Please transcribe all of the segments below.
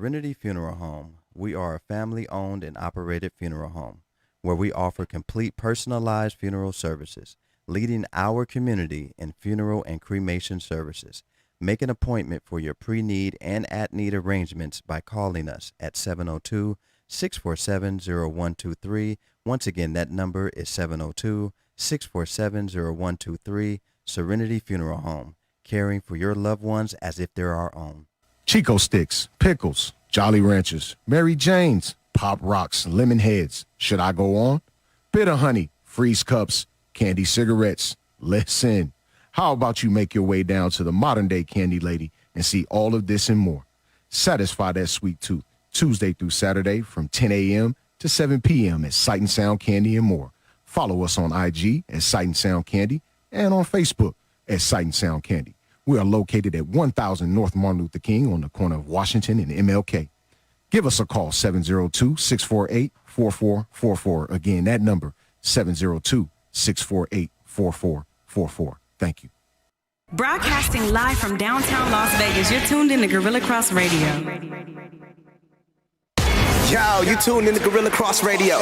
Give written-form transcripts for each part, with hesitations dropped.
Serenity Funeral Home. We are a family-owned and operated funeral home where we offer complete personalized funeral services, leading our community in funeral and cremation services. Make an appointment for your pre-need and at-need arrangements by calling us at 702-647-0123. Once again, that number is 702-647-0123. Serenity Funeral Home, caring for your loved ones as if they're our own. Chico Sticks, Pickles, Jolly Ranchers, Mary Jane's, Pop Rocks, Lemon Heads. Should I go on? Bitter Honey, Freeze Cups, Candy Cigarettes. Listen, how about you make your way down to the modern-day Candy Lady and see all of this and more? Satisfy that sweet tooth Tuesday through Saturday from 10 a.m. to 7 p.m. at Sight and Sound Candy and more. Follow us on IG at Sight and Sound Candy and on Facebook at Sight and Sound Candy. We are located at 1000 North Martin Luther King on the corner of Washington and MLK. Give us a call, 702-648-4444. Again, that number, 702-648-4444. Thank you. Broadcasting live from downtown Las Vegas, you're tuned in to Gorilla Cross Radio. Yo, you tuned in to Gorilla Cross Radio.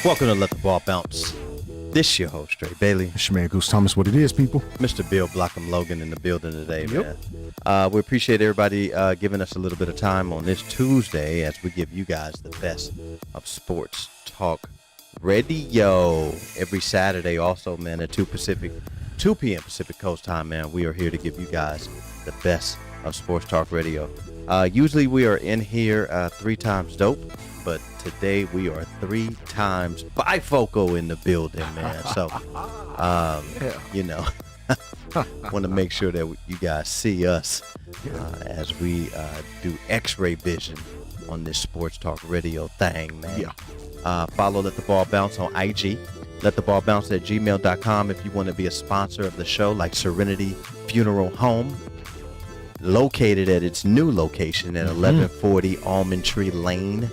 Welcome to Let the Ball Bounce. This your host, Trey Bailey. It's your man, Goose Thomas. What it is, people? Mr. Bill Blockham Logan in the building today, man. We appreciate everybody giving us a little bit of time on this Tuesday as we give you guys the best of sports talk radio every Saturday. Also, man, at 2 p.m. Pacific Coast time, man, we are here to give you guys the best of sports talk radio. Usually we are in here 3 times dope, but today we are 3 times bifocal in the building, man. So, you know, want to make sure that you guys see us as we do X-ray vision on this sports talk radio thing, man. Follow Let the Ball Bounce on IG. LetTheBallBounce@gmail.com if you want to be a sponsor of the show, like Serenity Funeral Home, located at its new location at 1140 Almond Tree Lane.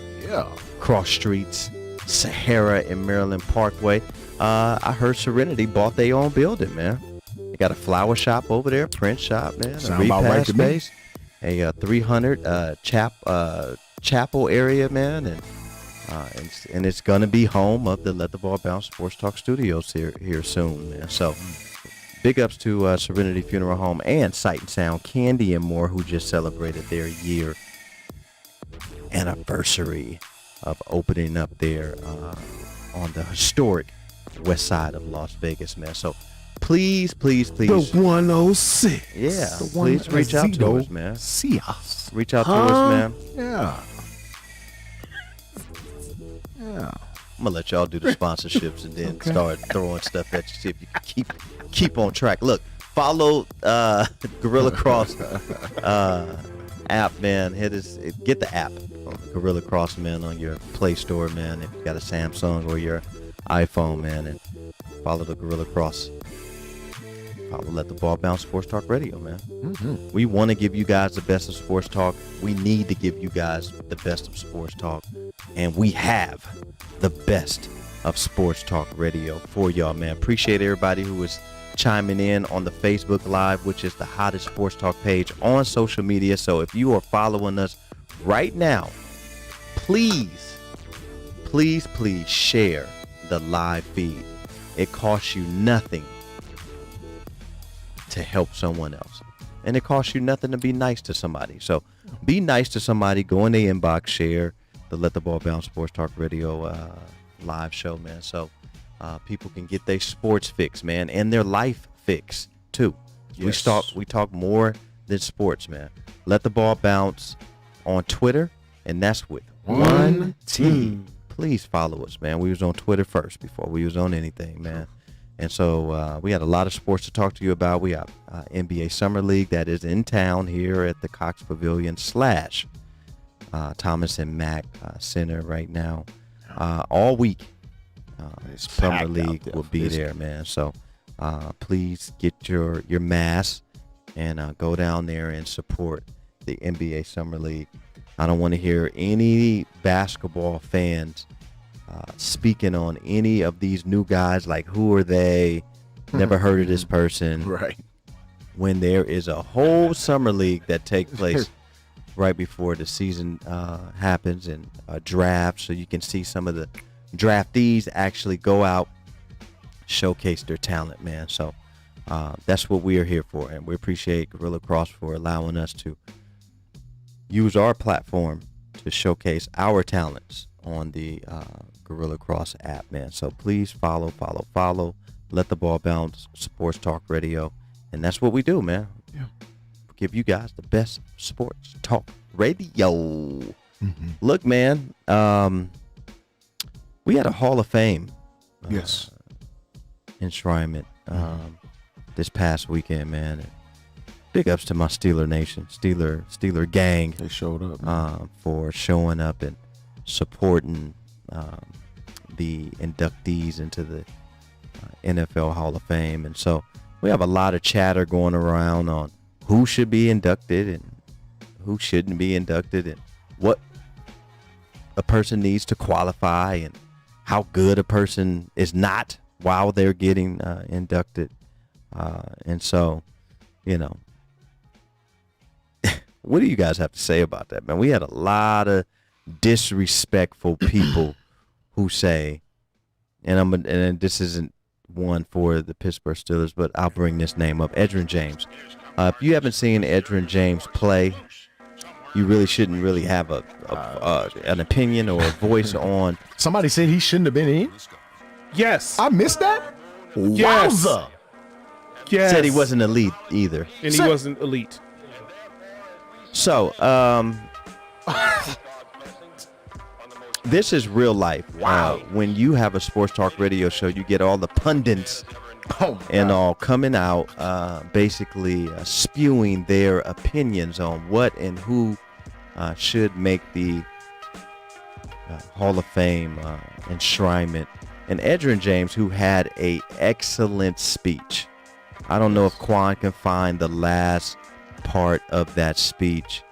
Cross Streets, Sahara and Maryland Parkway. I heard Serenity bought their own building, man. They got a flower shop over there, print shop, man. Sound about right to space, a 300 chapel area, man, and it's gonna be home of the Let the Ball Bounce Sports Talk Studios here soon, man. So big ups to Serenity Funeral Home and Sight and Sound Candy and more, who just celebrated their year anniversary of opening up there on the historic west side of Las Vegas, man. So please The 106. yeah, The please reach out to us, man. See us. Reach out to us, man. Yeah. I'm gonna let y'all do the sponsorships and then start throwing stuff at you, see if you can keep on track. Look, follow Gorilla Cross app, man. Get the app, Gorilla Cross, man, on your Play Store, man. If you got a Samsung or your iPhone, man, and follow the Gorilla Cross. Follow Let the Ball Bounce Sports Talk Radio, man. We want to give you guys the best of sports talk. We need to give you guys the best of sports talk, and we have the best of sports talk radio for y'all, man. Appreciate everybody who is chiming in on the Facebook Live, which is the hottest sports talk page on social media. So if you are following us right now, please share the live feed. It costs you nothing to help someone else, and it costs you nothing to be nice to somebody. So be nice to somebody. Go in the inbox, share the Let the Ball Bounce Sports Talk Radio live show, man, so people can get their sports fix, man, and their life fix too. Yes. We talk more than sports, man. Let the Ball Bounce on Twitter, and that's with one T. Please follow us, man. We was on Twitter first before we was on anything, man. And so we had a lot of sports to talk to you about. We have NBA Summer League that is in town here at the Cox Pavilion / Thomas and Mack Center right now all week. Summer packed out League there will for be this there, man. So please get your mask and go down there and support the NBA Summer League. I don't want to hear any basketball fans speaking on any of these new guys like, who are they? Never heard of this person. Right. When there is a whole summer league that takes place right before the season happens, and a draft, so you can see some of the draftees actually go out, showcase their talent, man. So that's what we are here for, and we appreciate Gorilla Cross for allowing us to use our platform to showcase our talents on the Gorilla Cross app, man. So please follow. Let the Ball Bounce, Sports Talk Radio. And that's what we do, man. Yeah. Give you guys the best sports talk radio. Mm-hmm. Look, man, we had a Hall of Fame Yes. enshrinement this past weekend, man. And big ups to my Steeler Nation, Steeler gang. They showed up. For showing up and supporting the inductees into the NFL Hall of Fame. And so we have a lot of chatter going around on who should be inducted and who shouldn't be inducted, and what a person needs to qualify, and how good a person is not while they're getting inducted. And so, what do you guys have to say about that, man? We had a lot of disrespectful people who say, and this isn't one for the Pittsburgh Steelers, but I'll bring this name up, Edgerrin James. If you haven't seen Edgerrin James play, you really shouldn't really have an opinion or a voice on. Somebody said he shouldn't have been in. Yes. I missed that. Yes. Wowza. Yes. Said he wasn't elite either. And he wasn't elite. So, this is real life. Wow. When you have a sports talk radio show, you get all the pundits and all coming out, basically spewing their opinions on what and who should make the Hall of Fame enshrinement. And Edgerrin James, who had a excellent speech. I don't know if Quan can find the last part of that speech,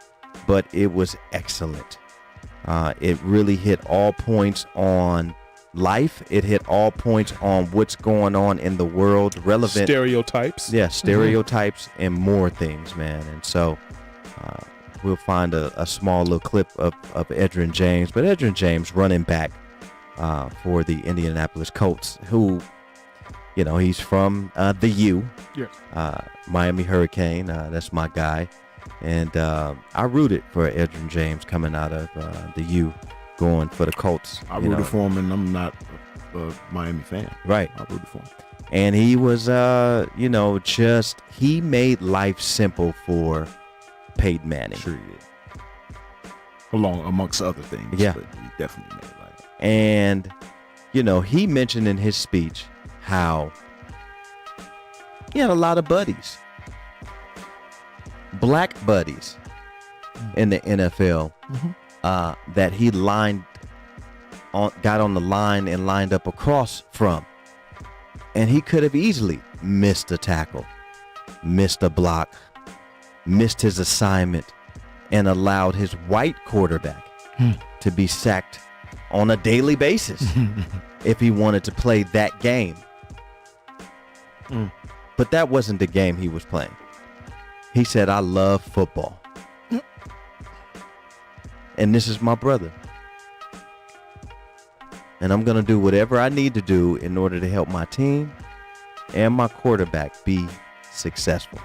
but it was excellent. It really hit all points on life. It hit all points on what's going on in the world, relevant Stereotypes. Yeah, stereotypes and more things, man. And so we'll find a small little clip of Edgerrin James, but Edgerrin James, running back for the Indianapolis Colts, who, he's from the U, Miami Hurricane. That's my guy. And I rooted for Edgerrin James coming out of the U, going for the Colts. I rooted for him, and I'm not a Miami fan. Right. I rooted for him. And he was, he made life simple for Peyton Manning. Sure he did. Amongst other things. Yeah. But he definitely made life. And, he mentioned in his speech how he had a lot of buddies. Black buddies in the NFL that he got on the line and lined up across from. And he could have easily missed a tackle, missed a block, missed his assignment, and allowed his white quarterback to be sacked on a daily basis if he wanted to play that game. But that wasn't the game he was playing. He said, I love football. And this is my brother. And I'm going to do whatever I need to do in order to help my team and my quarterback be successful.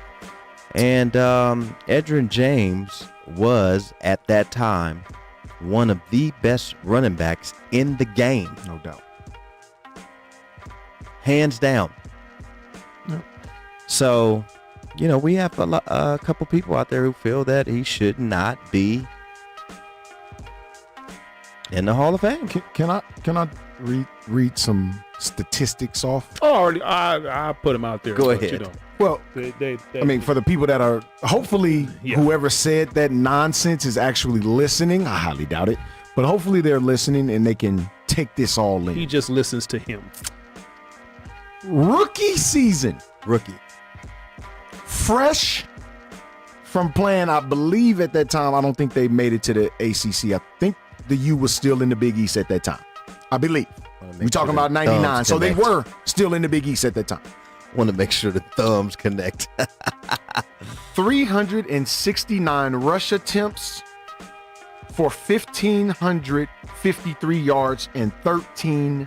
And Edgerrin James was, at that time, one of the best running backs in the game. No doubt. Hands down. Yep. So, we have a couple people out there who feel that he should not be in the Hall of Fame. Can I read some statistics off? Oh, I put him out there. Go but, ahead. Well, they for the people that are, hopefully Yeah. whoever said that nonsense is actually listening. I highly doubt it. But hopefully they're listening and they can take this all in. He just listens to him. Rookie season. Rookie. Fresh from playing, I believe at that time, I don't think they made it to the ACC. I think the U was still in the Big East at that time. I believe. We're talking about 99. So they were still in the Big East at that time. Want to make sure the thumbs connect. 369 rush attempts for 1,553 yards and 13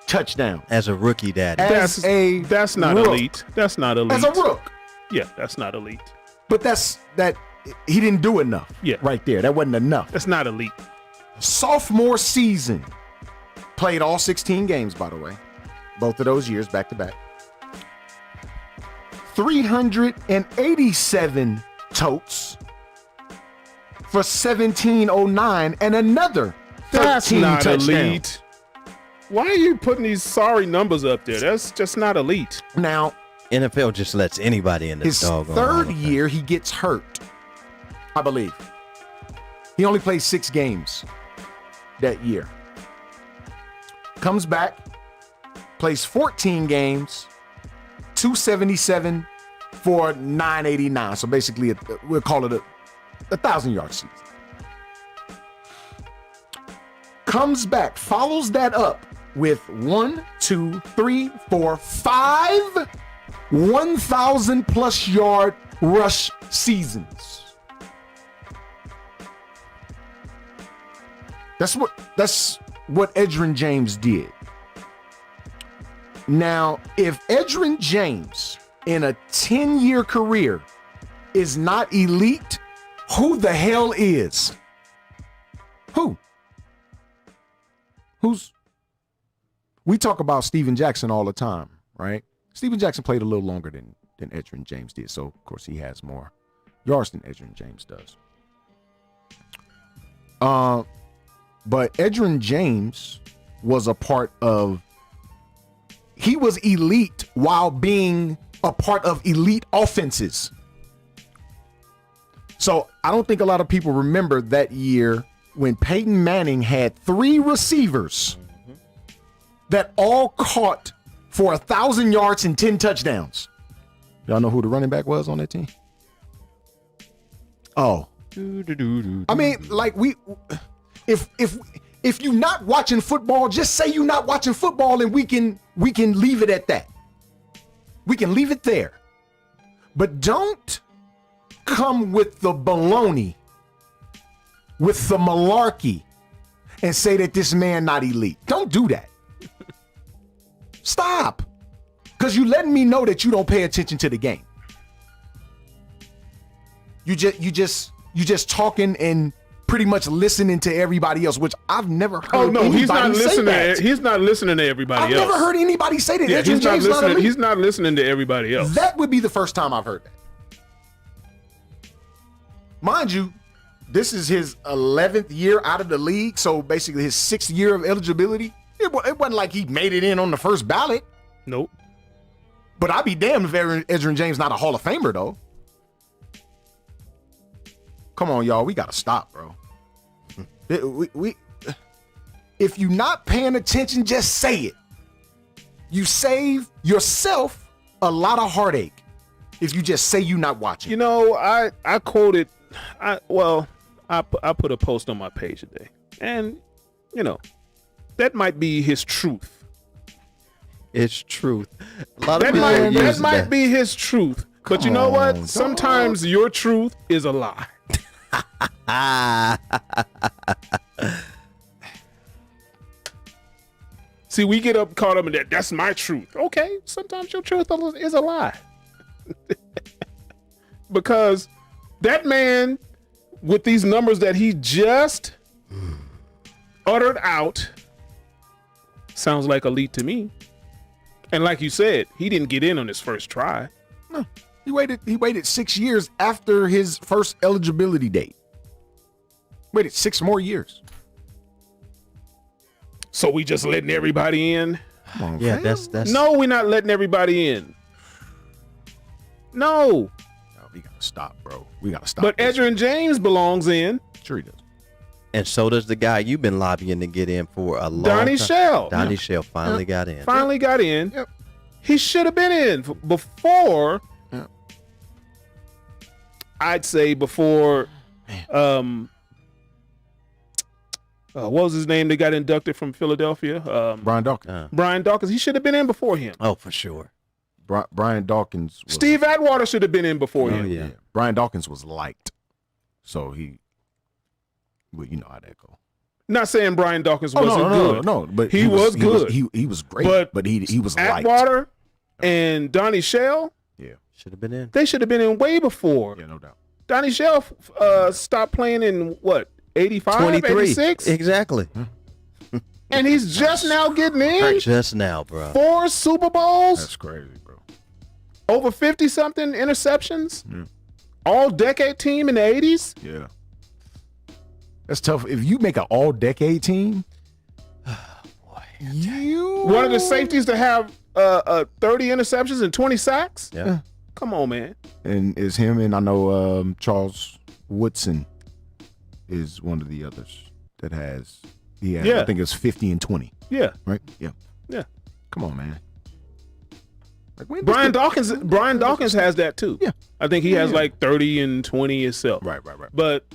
touchdowns. As a rookie, daddy. That's not rook. elite. That's not elite. As a rook. Yeah, that's not elite. But he didn't do enough. Yeah. Right there. That wasn't enough. That's not elite. Sophomore season. Played all 16 games, by the way. Both of those years, back to back. 387 totes for 1,709 and another 13 That's not touchdowns. elite. Why are you putting these sorry numbers up there? That's just not elite. Now, NFL just lets anybody in this his doggone third Hall of Fame. year, he gets hurt, I believe. He only played 6 games that year. Comes back, plays 14 games, 277 for 989. So basically, we'll call it a 1,000-yard season. Comes back, follows that up with 5 1,000+ yard rush seasons. That's what Edgerrin James did. Now, if Edgerrin James in a 10-year career is not elite, who the hell is? We talk about Steven Jackson all the time, right? Steven Jackson played a little longer than Edgerrin James did, so of course he has more yards than Edgerrin James does. But Edgerrin James was he was elite while being a part of elite offenses. So I don't think a lot of people remember that year when Peyton Manning had 3 receivers that all caught for 1,000 yards and 10 touchdowns. Y'all know who the running back was on that team? Oh. I mean, like if you're not watching football, just say you're not watching football and we can leave it at that. We can leave it there. But don't come with the baloney, with the malarkey, and say that this man not elite. Don't do that. Stop. Because you letting me know that you don't pay attention to the game. You just talking and pretty much listening to everybody else, which I've never heard. Oh no, he's not listening. That. He's not listening to everybody else. I've never heard anybody say that. Yeah, Edgerrin James not elite. He's not listening to everybody else. That would be the first time I've heard that. Mind you, this is his 11th year out of the league, so basically his 6th year of eligibility. It wasn't like he made it in on the first ballot. Nope. But I'd be damned if Edgerrin James not a Hall of Famer, though. Come on, y'all. We got to stop, bro. If you're not paying attention, just say it. You save yourself a lot of heartache if you just say you're not watching. You know, I quoted, I put a post on my page today, and you know, that might be his truth. It's truth. A lot of That people might use that. be his truth. But you know what? dog. Sometimes your truth is a lie. See, we get caught up in that. That's my truth. Okay, sometimes your truth is a lie. Because that man, with these numbers that he just uttered out, sounds like elite to me. And like you said, he didn't get in on his first try. No, he waited 6 years after his first eligibility date. Waited 6 more years. So we just letting everybody in? Come on, Yeah, fam. that's No, we're not letting everybody in. No. No, we gotta stop, bro. We gotta stop. But this. Edgerrin James belongs in. Sure he does. And so does the guy you've been lobbying to get in for a long Donnie time. Shell. Donnie Shell finally got in. Finally got in. Yep. He should have been in before. Yep. I'd say before. What was his name? They got inducted from Philadelphia. Brian Dawkins. Brian Dawkins. He should have been in before him. Oh, for sure. Brian Dawkins. Was, Steve Atwater should have been in before him. yeah. Brian Dawkins was liked, so he. Well, you know how that go. Not saying Brian Dawkins wasn't good. No, but he was good. He was great, but he was liked. Atwater and Donnie Shell, Yeah, Should have been in. they should have been in way before. yeah, no doubt. Donnie Shell stopped playing in what, 85, 23. 86? Exactly. And he's just now getting in. Just now, bro. 4 Super Bowls, That's crazy, bro. over 50-something interceptions, all-decade team in the 80s. Yeah, that's tough. If you make an all-decade team, you One of the safeties to have 30 interceptions and 20 sacks. Yeah. Come on, man. and it's him, and I know Charles Woodson is one of the others that has. Yeah. I think it's 50 and 20, Yeah, right? Yeah. yeah. Come on, man. Like, when Brian does the- Dawkins has that too. Yeah. I think he has like 30 and 20 himself. Right. But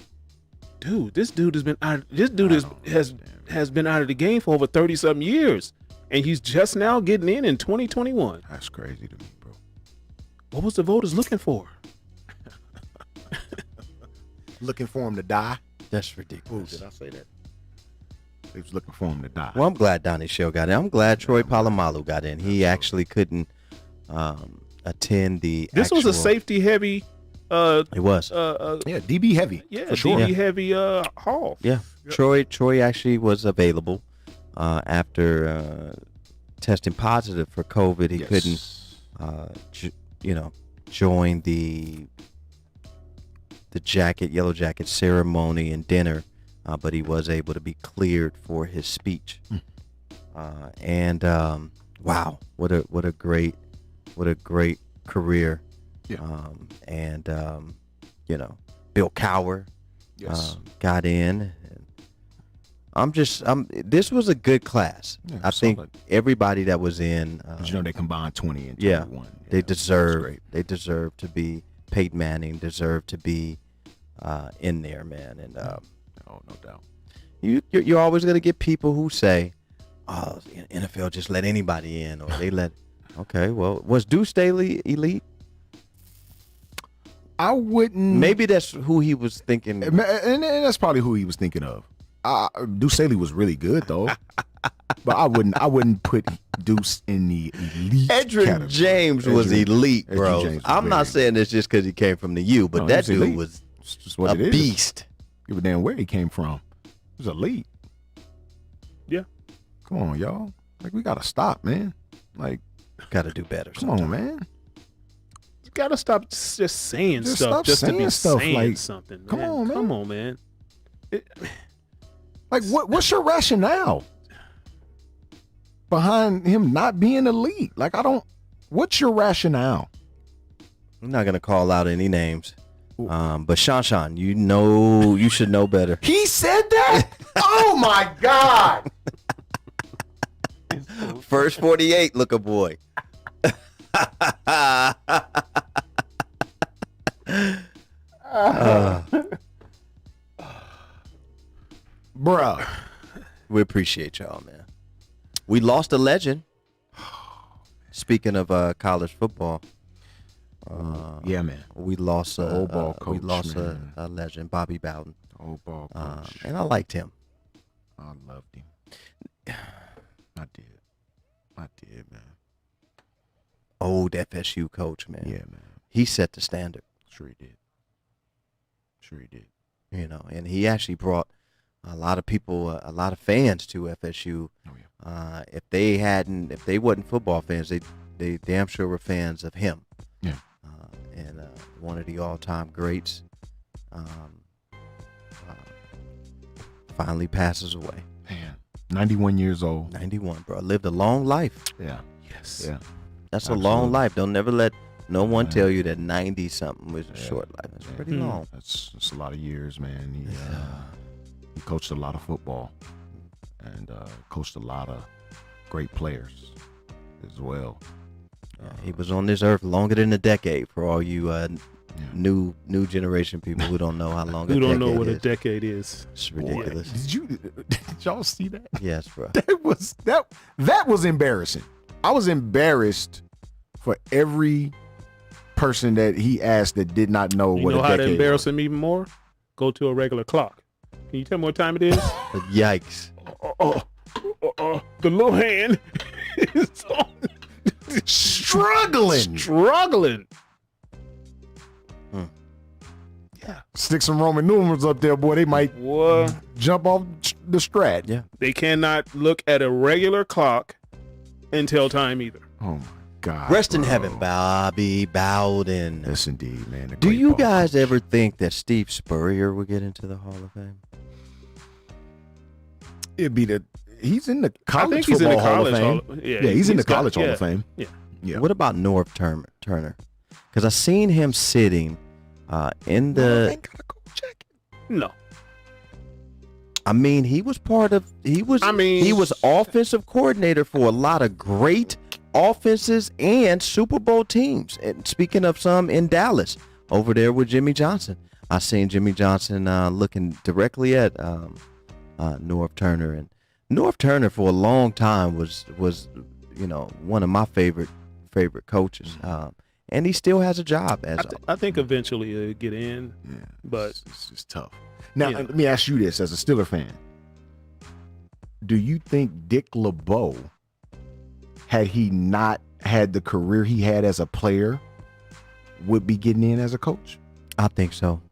dude, this dude has been out. This dude has been out of the game for over 30-something years, and he's just now getting in 2021. That's crazy to me, bro. What was the voters looking for? Looking for him to die. That's ridiculous. Did I say that? They was looking for him to die. Well, I'm glad Donnie Shell got in. I'm glad Troy Polamalu got in. He actually couldn't attend the. This was a safety-heavy. It was. Yeah, DB heavy. Yeah, for sure. DB-heavy haul. Yeah. Troy actually was available after testing positive for COVID. He couldn't, join the Yellow Jacket ceremony and dinner, but he was able to be cleared for his speech. Wow, what a great career. Yeah. Bill Cowher Yes. got in. This was a good class. Yeah, I think solid. everybody that was in, They combined 20 and 21. yeah, they that was deserve great. to be. Peyton Manning deserved to be in there, man. And Oh, no doubt. you're always gonna get people who say, "Oh, NFL just let anybody in," or they let. Okay, well, was Deuce Staley elite? I wouldn't. Maybe that's who he was thinking. And that's probably who he was thinking of. Deuce Staley was really good though, but I wouldn't put Deuce in the elite. Edrin category. Was elite, Edgerrin bro. James was I'm not very saying this just because he came from the U, but No, that he's dude elite. was It's just what a it is. beast. Give a damn where he came from. He was elite. Yeah. Come on, y'all. Like, we gotta stop, man. Like, Got to do better. come on, man. You gotta stop just saying Just stuff stop just to be saying stuff, saying like, something. Man. come on, man. Come on, man. Like, what's your rationale behind him not being elite? Like, what's your rationale? I'm not gonna call out any names, but Sean, you should know better. He said that? Oh my God. First 48, look a boy. Bruh. We appreciate y'all, man. We lost a legend. Speaking of college football, Yeah, man. we lost a old ball we coach, lost man. a legend, Bobby Bowden, Old ball coach. and I liked him. I loved him. I did, man. Old FSU coach, man. Yeah, man. He set the standard, Sure he did. and he actually brought a lot of people, a lot of fans to FSU. Oh, yeah. If they wasn't football fans, they damn sure were fans of him. Yeah. And one of the all-time greats finally passes away. Man. 91 years old. 91, bro. Lived a long life. Yeah. Yes. Yeah. That's a long Absolutely. life. Don't never let no one tell you that 90-something was a short life. That's pretty long. That's a lot of years, man. He coached a lot of football and coached a lot of great players as well. He was on this earth longer than a decade. For all you new generation people who don't know how long Who a don't decade know what is. a decade is? It's ridiculous. Did y'all see that? Yes, bro. That was embarrassing. I was embarrassed for every person that he asked that did not know You what know a how to decade embarrass was. him even more? Go to a regular clock. Can you tell me what time it is? Yikes. The little hand is Struggling. struggling. Yeah. Stick some Roman numerals up there, boy. They might What? jump off the strat. Yeah. They cannot look at a regular clock and tell time either. Oh my God. Rest in bro. heaven, Bobby Bowden. Yes, indeed, man. A Do great you ball guys coach. ever think that Steve Spurrier would get into the Hall of Fame? It'd be he's in the college I think he's in football the Hall college of Fame. Hall. Yeah, he's in the got- college Hall yeah, of Fame. Yeah. Yeah. What about Norv Turner? Because I seen him sitting in the. No. I mean, he was part of. He was offensive coordinator for a lot of great offenses and Super Bowl teams. And speaking of some in Dallas, over there with Jimmy Johnson, I seen Jimmy Johnson looking directly at Norv Turner, and Norv Turner for a long time was one of my favorite coaches. And he still has a job as I think eventually he'll get in, Yeah, but it's just tough. Now, Yeah. let me ask you this: as a Steeler fan, do you think Dick LeBeau, had he not had the career he had as a player, would be getting in as a coach? I think so.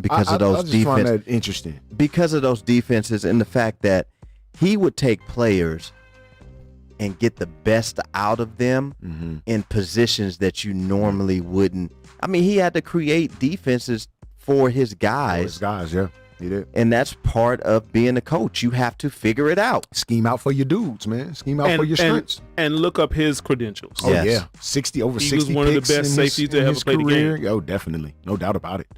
Because of I those just find defenses. that interesting. Because of those defenses and the fact that he would take players and get the best out of them in positions that you normally wouldn't. I mean, he had to create defenses for his guys, Yeah, he did. and that's part of being a coach. You have to figure it out. Scheme out for your dudes, man. Scheme out for your strengths. and look up his credentials. Oh Yes. yeah, 60 over He 60 was one of the picks best in his- safeties to in ever his play the career. game. Oh, definitely, no doubt about it.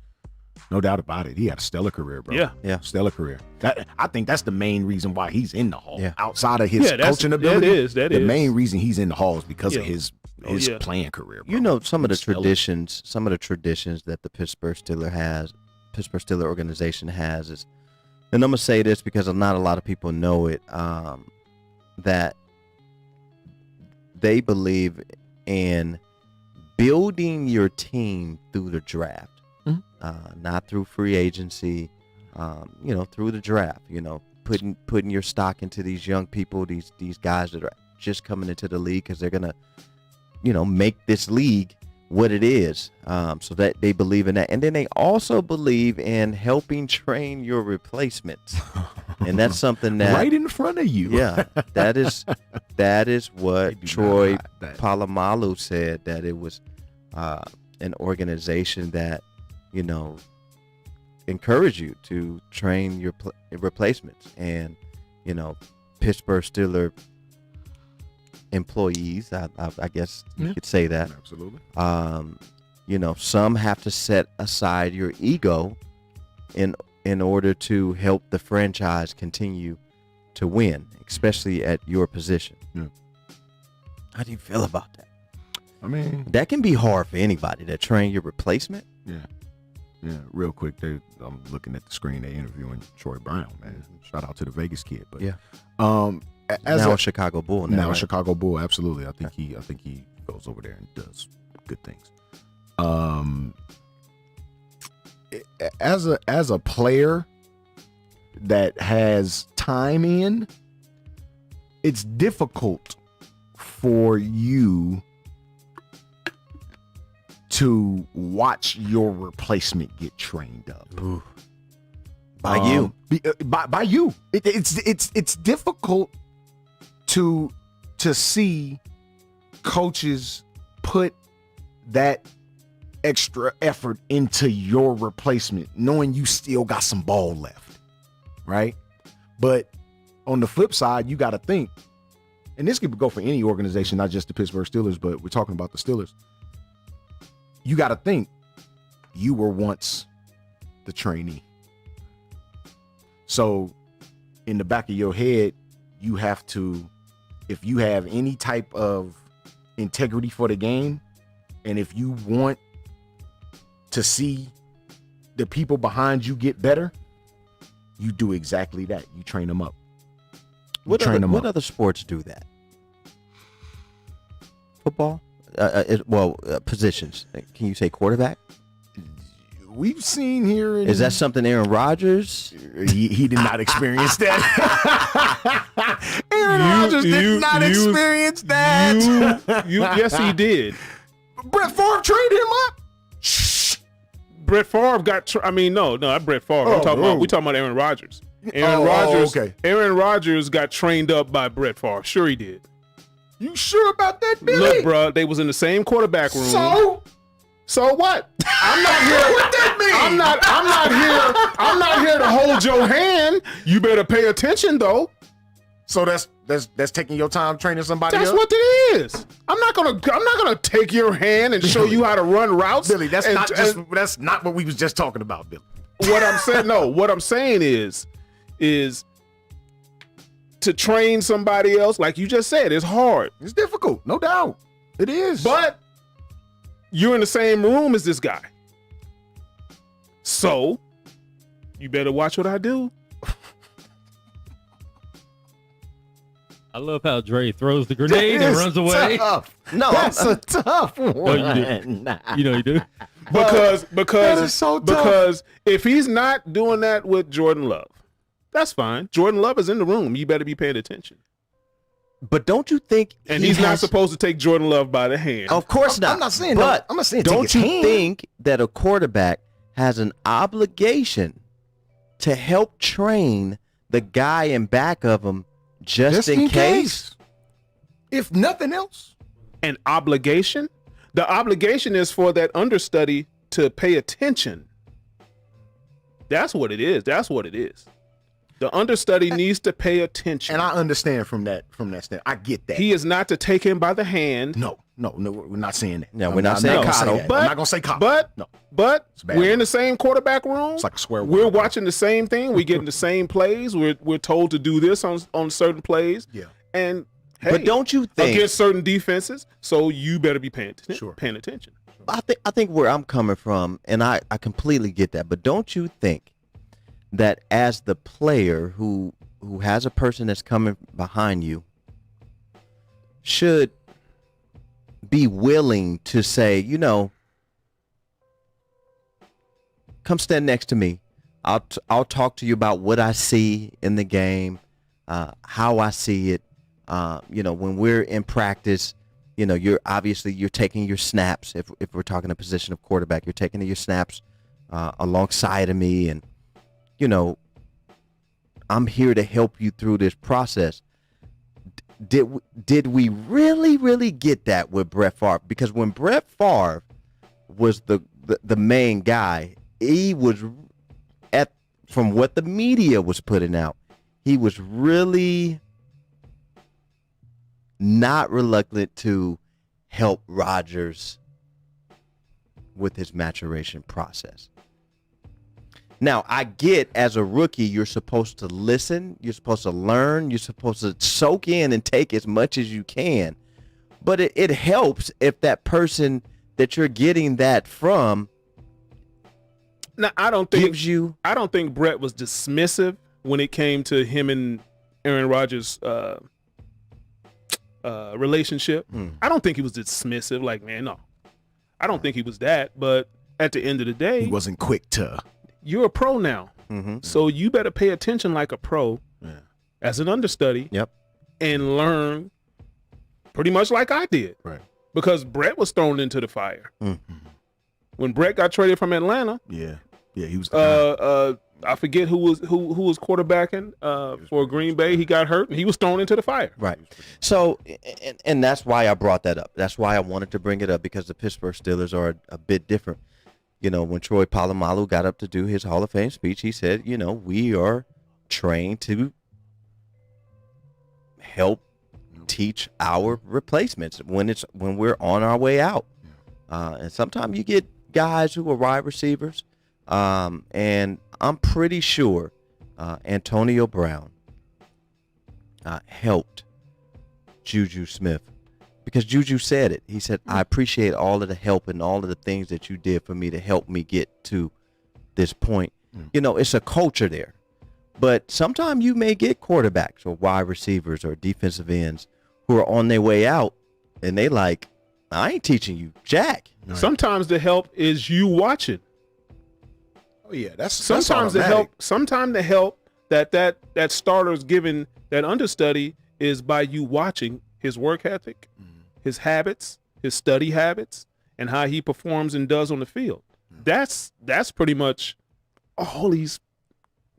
No doubt about it. He had a stellar career, bro. Yeah. Stellar career. I think that's the main reason why he's in the Hall. Yeah. Outside of his Yeah, that's- coaching ability, that the is. main reason he's in the Hall is because of Yeah. his yeah. playing career. Bro. You know, some of the Stellar. traditions that the Pittsburgh Steelers organization has is, and I'm gonna say this because not a lot of people know it, that they believe in building your team through the draft, not through free agency, through the draft. Putting your stock into these young people, these guys that are just coming into the league because they're gonna, make this league what it is. So that they believe in that, and then they also believe in helping train your replacements, and that's something that right in front of you. yeah, that is what They do Troy not hide that. Polamalu said, that it was an organization that encourage you to train your replacements, and Pittsburgh Steelers employees, I guess you could say that. Absolutely. Some have to set aside your ego in order to help the franchise continue to win, especially at your position. Yeah. How do you feel about that? I mean, That can be hard for anybody to train your replacement. yeah. Real quick, I'm looking at the screen. They interviewing Troy Brown, man. Shout out to the Vegas kid, but Yeah. As Now a a Chicago Bull. now right? Chicago Bull, absolutely. I think he goes over there and does good things. As a player that has time in, it's difficult for you to watch your replacement get trained up. By you. By you. It's difficult to see coaches put that extra effort into your replacement, knowing you still got some ball left, right? But on the flip side, you got to think, and this could go for any organization, not just the Pittsburgh Steelers, but we're talking about the Steelers. You got to think you were once the trainee. So in the back of your head, you have to, if you have any type of integrity for the game, and if you want to see the people behind you get better, you do exactly that. You train them up. What other sports do that? Football? Positions. Can you say quarterback? We've seen here. Is that something Aaron Rodgers? He did not experience that. Aaron Rodgers did not experience that. Yes, he did. Brett Favre traded him up. Brett Favre got. Not Brett Favre. We talking about Aaron Rodgers. Okay. Aaron Rodgers got trained up by Brett Favre. Sure, he did. You sure about that, Billy? Look, bro, they was in the same quarterback room. So what? I'm not here. What that mean? I'm not here to hold your hand. You better pay attention, though. So that's taking your time training somebody That's else? what it is. I'm not gonna take your hand and show you how to run routes. Billy, that's not what we was just talking about, Billy. What I'm saying is to train somebody else, like you just said, it's hard. It's difficult, no doubt. It is. But you're in the same room as this guy. So you better watch what I do. I love how Dre throws the grenade and runs away. Tough. No, that's a tough one. No, you do. You know you do. Because that is so tough. Because if he's not doing that with Jordan Love, that's fine. Jordan Love is in the room. You better be paying attention. But don't you think? And he's not supposed to take Jordan Love by the hand. Of course not. I'm not saying. But I'm not saying. Don't you think that a quarterback has an obligation to help train the guy in back of him just in case? If nothing else, an obligation. The obligation is for that understudy to pay attention. That's what it is. The understudy needs to pay attention. And I understand from that stand. I get that. He is not to take him by the hand. No, we're not saying that. No, we're not saying coddle. I'm not gonna say coddle. But we're in the same quarterback room. It's like a square. We're watching the same thing. We're getting the same plays. We're told to do this on certain plays. Yeah. And hey, but don't you think against certain defenses? So you better be paying attention. Sure. Paying attention. I think where I'm coming from, and I completely get that. But don't you think that as the player who has a person that's coming behind you should be willing to say, come stand next to me. I'll talk to you about what I see in the game, how I see it. When we're in practice, you're taking your snaps. If we're talking a position of quarterback, you're taking your snaps alongside of me, and I'm here to help you through this process. Did we really get that with Brett Favre? Because when Brett Favre was the main guy, he was from what the media was putting out, he was really not reluctant to help Rodgers with his maturation process. Now, I get as a rookie, you're supposed to listen, you're supposed to learn, you're supposed to soak in and take as much as you can. But it helps if that person that you're getting that from I don't think Brett was dismissive when it came to him and Aaron Rodgers' relationship. I don't think he was dismissive. Like, man, no. I don't think he was that. But at the end of the day, he wasn't quick to. You're a pro now. Mm-hmm. So you better pay attention like a pro as an understudy. Yep. And learn pretty much like I did. Right. Because Brett was thrown into the fire. Mm-hmm. When Brett got traded from Atlanta. Yeah, he was. I forget who was quarterbacking for Green Bay. He got hurt and he was thrown into the fire. Right. So, and that's why I brought that up. That's why I wanted to bring it up, because the Pittsburgh Steelers are a bit different. When Troy Polamalu got up to do his Hall of Fame speech, he said, we are trained to help teach our replacements when we're on our way out. And sometimes you get guys who are wide receivers, and I'm pretty sure Antonio Brown helped Juju Smith, because Juju said it. He said, I appreciate all of the help and all of the things that you did for me to help me get to this point. You know, it's a culture there. But sometimes you may get quarterbacks or wide receivers or defensive ends who are on their way out, and they like, I ain't teaching you jack. Right. Sometimes the help is you watching. Oh yeah, that's sometimes the help. Sometimes the help that starter's given, that understudy, is by you watching his work ethic, his habits, his study habits, and how he performs and does on the field. That's pretty much all he's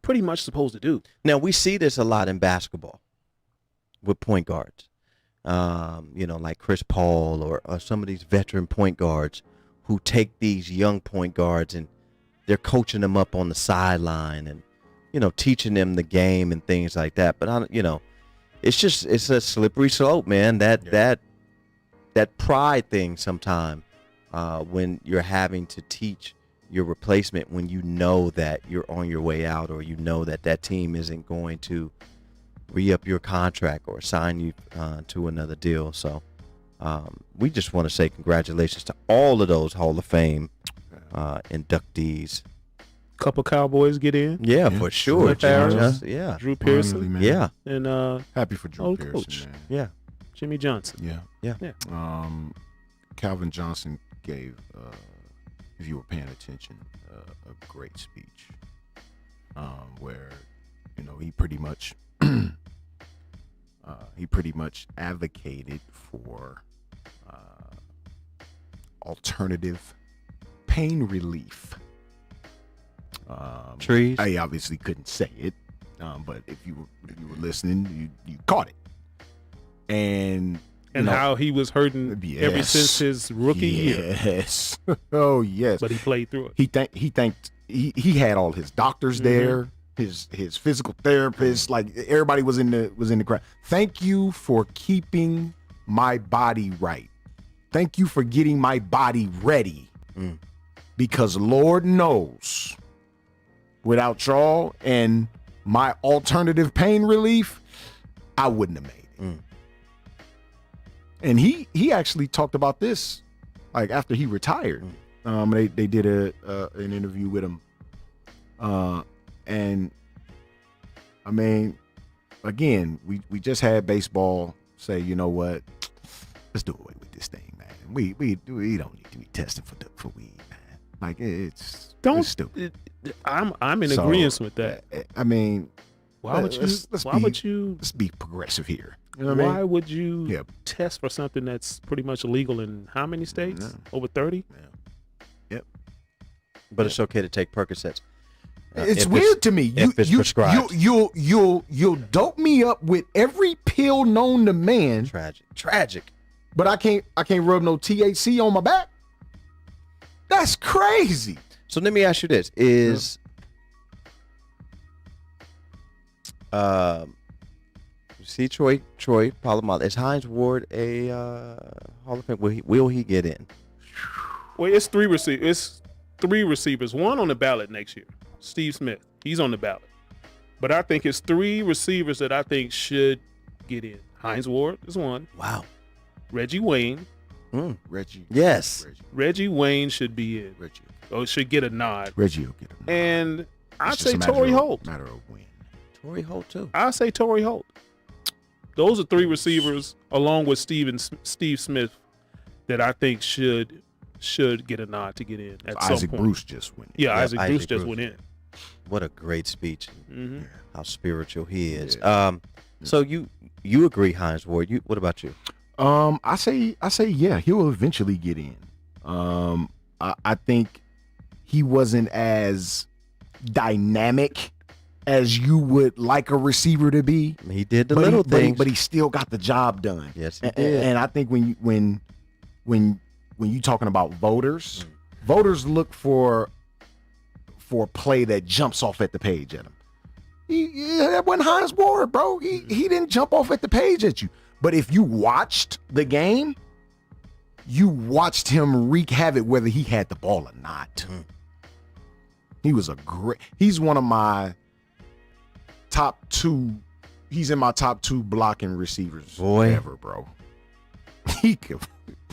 pretty much supposed to do. Now, we see this a lot in basketball with point guards, you know, like Chris Paul or some of these veteran point guards who take these young point guards and they're coaching them up on the sideline and, you know, teaching them the game and things like that. But, you know, it's a slippery slope, man. That pride thing sometimes when you're having to teach your replacement, when you know that you're on your way out, or you know that team isn't going to re-up your contract or sign you to another deal. So we just want to say congratulations to all of those Hall of Fame inductees. Couple Cowboys get in. Yeah, for sure. Yeah. Drew Pearson. Finally, yeah. And happy for Drew Pearson, coach. man. Yeah. Jimmy Johnson. Yeah. Calvin Johnson gave, if you were paying attention, a great speech where, you know, he pretty much advocated for alternative pain relief. Trees. I obviously couldn't say it, but if you were listening, you caught it. And how he was hurting ever since his rookie year. Yes. Oh yes. But he played through it. He had all his doctors there, his physical therapists, like everybody was in the crowd. Thank you for keeping my body right. Thank you for getting my body ready. Because Lord knows, without y'all and my alternative pain relief, I wouldn't have made it. And he actually talked about this, like after he retired. They did an interview with him, and I mean, again, we just had baseball say, you know what, let's do away with this thing, man. We don't need to be testing for weed, man. Like it's stupid. I'm in agreement with that. I mean, why would you? Let's be progressive here. You know what I mean? Why would you test for something that's pretty much illegal in how many states? Over 30? Yeah. Yep. But it's okay to take Percocets. It's weird to me. If it's prescribed. You'll dope me up with every pill known to man. Tragic. But I can't rub no THC on my back. That's crazy. So let me ask you this: is see Troy Polamalu, is Hines Ward a Hall of Fame? Will he get in? Well, it's three receivers. One on the ballot next year. Steve Smith. He's on the ballot. But I think it's three receivers that I think should get in. Hines Ward is one. Wow. Reggie Wayne. Reggie. Yes. Reggie Wayne should be in. Should get a nod. Reggie will get a nod. And I'd say Torrey Holt. Matter of when. Torrey Holt too. I'd say Torrey Holt. Those are three receivers, along with Steve Smith, that I think should get a nod to get in at some Isaac point. Bruce just went in. Yeah, Isaac Bruce just went in. What a great speech. Mm-hmm. How spiritual he is. Yeah. So you agree, Hines Ward? What about you? I say yeah, he will eventually get in. I think he wasn't as dynamic as you would like a receiver to be. He did the little things, but he still got the job done. Yes, he did. And I think when you talking about voters look for a play that jumps off at the page at him. That wasn't Hines Ward, bro. He didn't jump off at the page at you. But if you watched the game, you watched him wreak havoc whether he had the ball or not. He's one of my top 2. He's in my top 2 blocking receivers ever, bro. He could,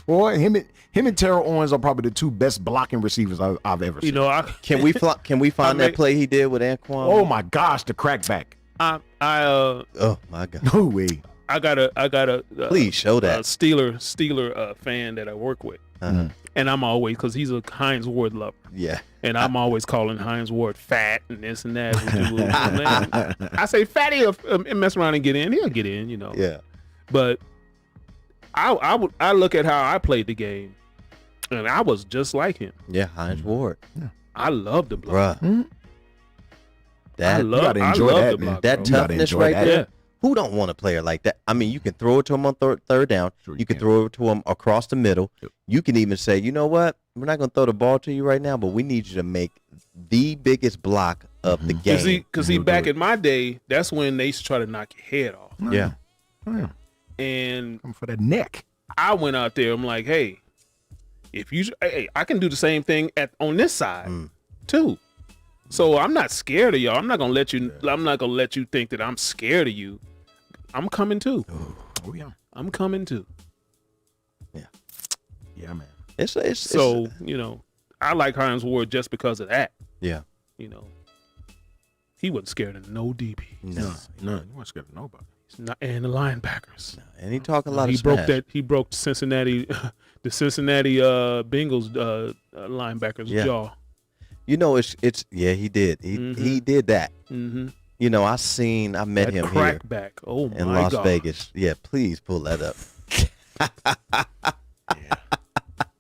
boy, him and Terrell Owens are probably the 2 best blocking receivers I've ever seen. You know, Can we find that play he did with Anquan? Oh my gosh, the crackback. Oh my God. No way. I got a Please show that. Steeler fan that I work with, and I'm always, because he's a Hines Ward lover. Yeah. And I'm always calling Hines Ward fat and this and that. I say fatty and mess around and get in. He'll get in, you know. Yeah. But I look at how I played the game, and I was just like him. Yeah, Hines Ward. Yeah. I love the block. Bruh. I love gotta enjoy the that, block, man. That bro. toughness enjoy right that. there. Yeah. Who don't want a player like that? I mean, you can throw it to him on third down. Sure you you can can. throw it to him across the middle. Yep. You can even say, you know what? We're not going to throw the ball to you right now, but we need you to make the biggest block of the game. Because back in my day, that's when they used to try to knock your head off. Yeah. Yeah. And Come for that neck. I went out there. I'm like, hey, I can do the same thing on this side too. So I'm not scared of y'all. I'm not gonna let you think that I'm scared of you. I'm coming too. Oh yeah. I'm coming too. Yeah, man. It's You know, I like Hines Ward just because of that. yeah. You know, he wasn't scared of no DB. No. No, you weren't scared of nobody. And the linebackers. And he talk a lot He of broke smash. He broke Cincinnati, the Cincinnati Bengals linebackers jaw. You know, it's he did. He did that. Mm-hmm. You know, I met That him here crackback. Oh my in Las God. Vegas. Yeah, please pull that up.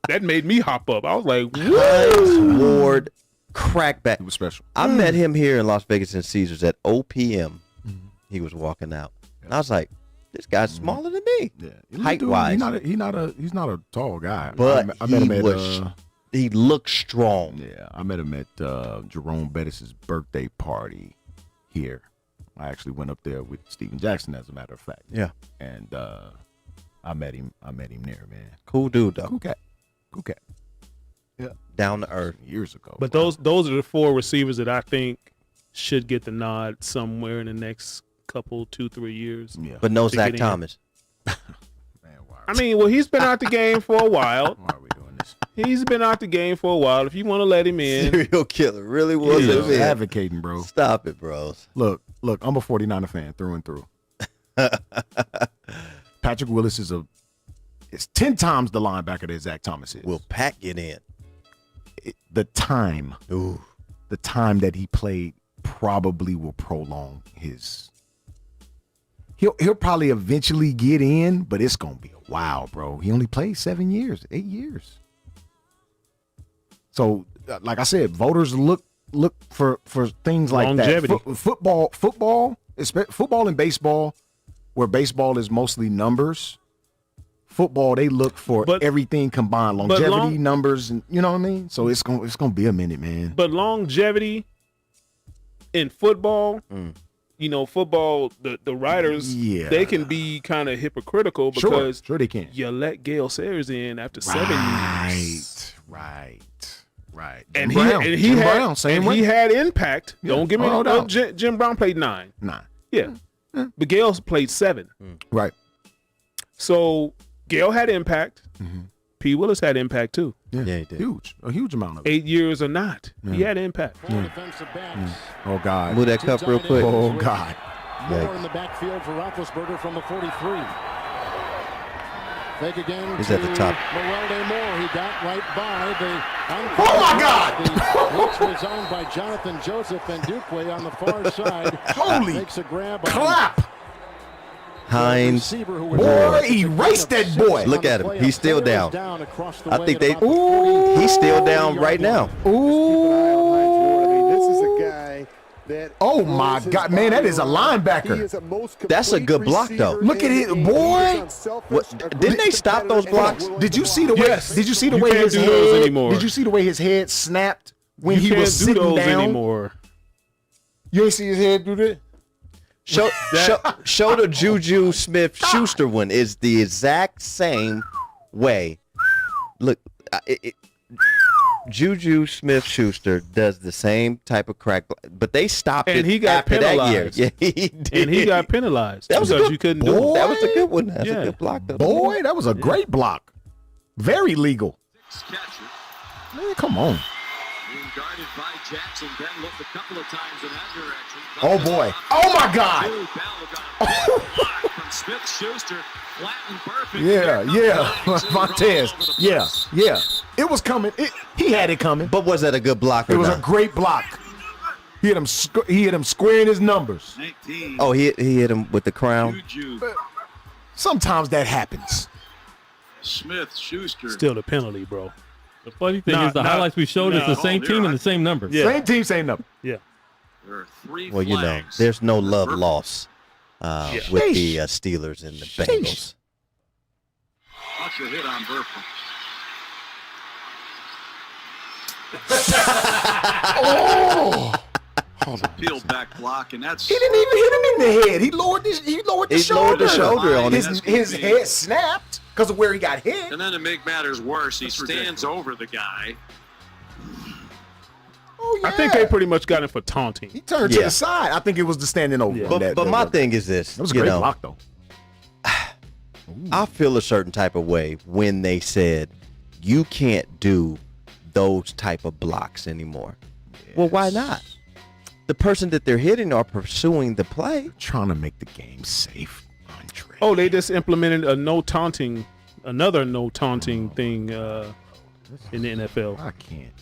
That made me hop up. I was like, Hines Ward crackback. He was special. I met him here in Las Vegas in Caesars at OPM. He was walking out. And I was like, this guy's smaller than me. Yeah. Height wise. He's not a tall guy. But I met him he at was he looked strong. yeah, I met him at Jerome Bettis' birthday party here. I actually went up there with Steven Jackson, as a matter of fact. Yeah. And I met him there, man. Cool dude though. Cool cat. Yeah. Down to earth. Years ago. But those are the 4 receivers that I think should get the nod somewhere in the next couple 2-3 years. Yeah. But no To Zach get in. Thomas. Man, why I mean, well, he's been out the game for a while. are we doing this? He's been out the game for a while. If you want to let him in, Serial killer. Really was Yeah. a man. Advocating, bro. Stop it, bros. Look, I'm a 49er fan through and through. Patrick Willis is 10 times the linebacker that Zach Thomas is. Will Pat get in? The time Ooh. that he played probably will prolong his. He'll probably eventually get in, but it's gonna be a while, bro. He only played 8 years. So, like I said, voters look for things like Longevity. that. Football and baseball, where baseball is mostly numbers. Football, they look for But- everything combined, longevity, numbers, and you know what I mean. So it's gonna be a minute, man. but longevity in football, you know, football, the writers, Yeah. they can be kind of hypocritical because Sure they can. you let Gale Sayers in after 7 years. Right. And Jim Brown, same way. he had impact. Yeah, Don't give me no doubt. Jim Brown played 9. Nah. Yeah. But Gale played 7. Right. So Gale had impact. P. Willis had impact too. Yeah, Yeah, he did. a huge amount of it. 8 years or not, he had impact. Oh God. Move that cup real quick. Oh God. More in the backfield for Roethlisberger from the 43. Fake again. He's at the top. Morel Moore. He got right by the. Oh my God! The blitz was owned by Jonathan Joseph and Dukeway on the far side. Holy Makes a grab. Clap! Hines. Boy, erase that boy. Look at him. He's still down. I think they. Ooh. He's still down right now. Ooh. This is a guy that. Oh my God, man, that is a linebacker. That's a good block, though. Look at it, boy. Didn't they stop those blocks? Did you see the way? Yes. Did you see the You way can't his do those head? anymore. Did you see the way his head snapped when You he can't was do sitting those down? anymore. You ain't see his head do that? Show the Juju Smith-Schuster one is the exact same way. Look, Juju Smith-Schuster does the same type of crack, but they stopped And it he got after penalized. that year. Yeah, he did. And he got penalized That was a because good you couldn't do it. That was a good one. That's Yeah. a good block, though. Boy, that was a great block. Very legal. Man, come on. Being guarded by Jackson, then looked a couple of times in that direction. Oh, boy. Oh, my God. From Smith-Schuster, flattened perfect. Yeah. Montez. Yeah. It was coming. He had it coming. But was that a good block or It was not? a great block. He hit him square in his numbers. 19. Oh, he hit him with the crown. Juju, Sometimes that happens. Smith-Schuster. Still the penalty, bro. The funny thing is the highlights we showed is the same team and the same numbers. Yeah. Same team, same number. Yeah. There are 3 Well, you know, flags. there's no love lost with the Steelers and the Bengals. Watch a hit on Burford. Peeled back block, and that's He didn't even hit him in the head. He lowered the He shoulder. lowered the shoulder on him. His head snapped because of where he got hit. And then to make matters worse, he stands over the guy. Oh, yeah. I think they pretty much got him for taunting. He turned to Yeah. the side. I think it was the standing over. Yeah. But my thing is this. That was a you great know, block, though. I feel a certain type of way when they said you can't do those type of blocks anymore. Well, why not? The person that they're hitting are pursuing the play. Trying to make the game safe, Andre. Oh, they just implemented another no taunting thing in the NFL. I can't.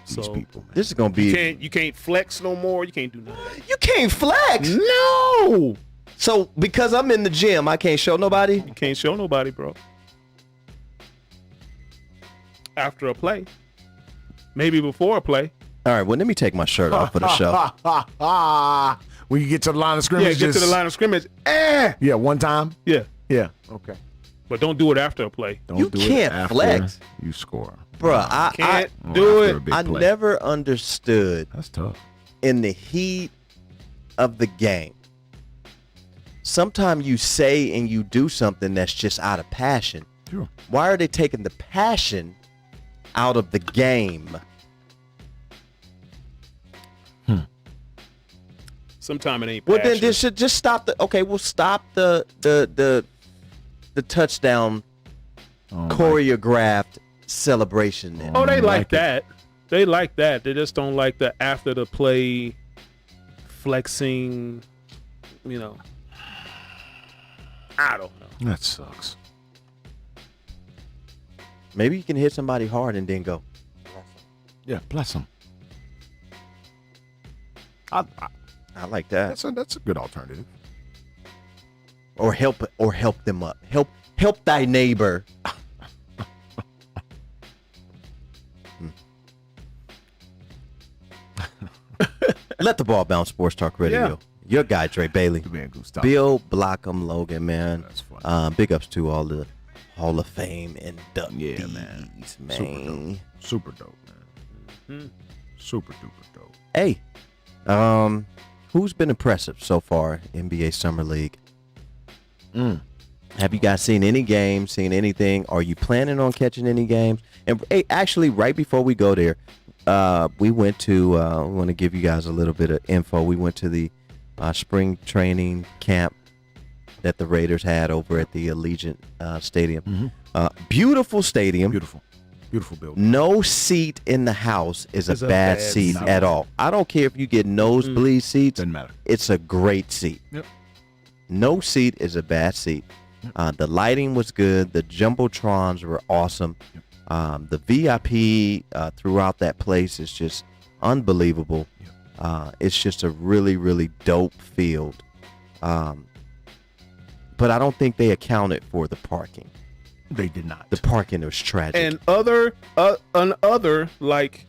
These So people, man. This is gonna be. you can't flex no more. You can't do nothing. You can't flex. No, So because I'm in the gym, I can't show nobody. you can't show nobody, bro. After a play, maybe before a play. All right. Well, let me take my shirt off for the show. When you get to the line of Yeah, scrimmage, get to the line of scrimmage. Yeah, one time. Yeah, Yeah. Okay. but don't do it after a play. Don't You do it can't after flex. You score. Bruh, I Can't do after a it. big I play. never understood That's tough. in the heat of the game. Sometimes you say and you do something that's just out of passion. Sure. Why are they taking the passion out of the game? Sometime it ain't. Well, then passion. this should just stop the. Okay, we'll stop the touchdown choreographed celebration. Then. Oh, they don't like like it. that. They like that. They just don't like the after the play flexing. You know, I don't know. That sucks. Maybe you can hit somebody hard and then go. Yeah, bless him. I like that. That's a good alternative. Or help them up. Help thy neighbor. Let the ball bounce. Sports Talk Radio. Yeah. Your guy Dre Bailey. Man, go stop. Bill Blockham Logan, man. That's funny. Big ups to all the Hall of Fame inductees, Yeah, man. man. Super dope, man. Super duper dope. Hey, who's been impressive so far, NBA Summer League? Have you guys seen any games, seen anything? Are you planning on catching any games? And hey, actually, right before we go there, we went to, we want to give you guys a little bit of info. We went to the spring training camp that the Raiders had over at the Allegiant Stadium. Beautiful stadium. Beautiful building. No seat in the house is a It's a bad bad seat seat. at all. I don't care if you get nosebleed seats. Doesn't matter. It's a great seat. Yep. No seat is a bad seat. The lighting was good. The jumbotrons were awesome. The VIP throughout that place is just unbelievable. It's just a really, really dope field. But I don't think they accounted for the parking. They did not. The parking was tragic. And other like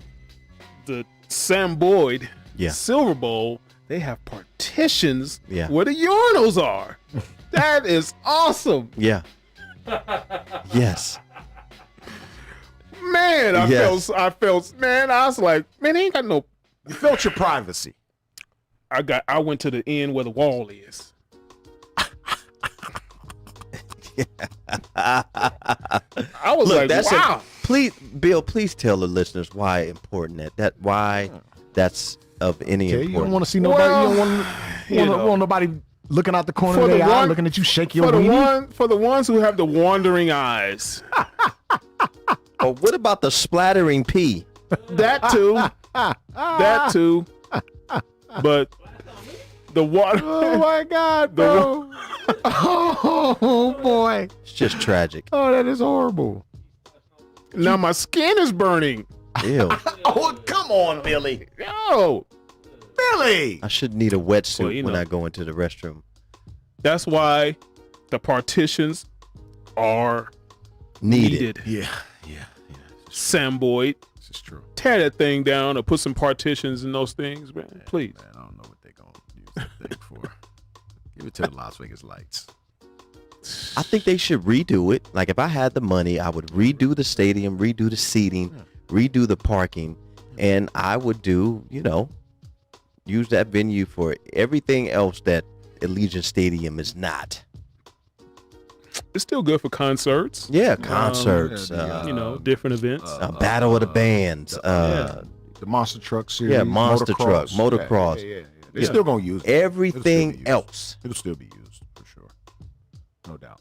the Sam Boyd Silver Bowl, they have partitions Yeah. where the urinals are. That is awesome. Yeah. Yes. Man, I felt man, I was like, man, they ain't got no You felt your privacy. I went to the end where the wall is. I was Look, like, that's wow. please tell the listeners why important why that's of any Okay, importance. you don't want to see nobody. You don't want nobody looking out the corner of their eye, looking at you shake your weenie. For the ones who have the wandering eyes. Or what about the splattering pee? That too. That too. But the water. Oh my God, bro. Oh boy. It's just tragic. Oh, that is horrible. Now my skin is burning. Ew. Oh, come on, Billy. Yo. Billy. I should need a wetsuit Well, when I go into the restroom. That's why the partitions are needed. Yeah. Sam Boyd, This is true. tear that thing down or put some partitions in those things, man. Please. Man, I don't know what they're going to use that thing for. Give it to the Las Vegas Lights. I think they should redo it. Like if I had the money, I would redo the stadium, redo the seating, redo the parking, and I would do, use that venue for everything else that Allegiant Stadium is not. It's still good for concerts. Yeah, concerts, different events. Battle of the Bands, The Monster Truck Series. yeah, Monster Truck, motocross. Yeah. They're still going to use it. Everything else. It'll still be used for sure. No doubt.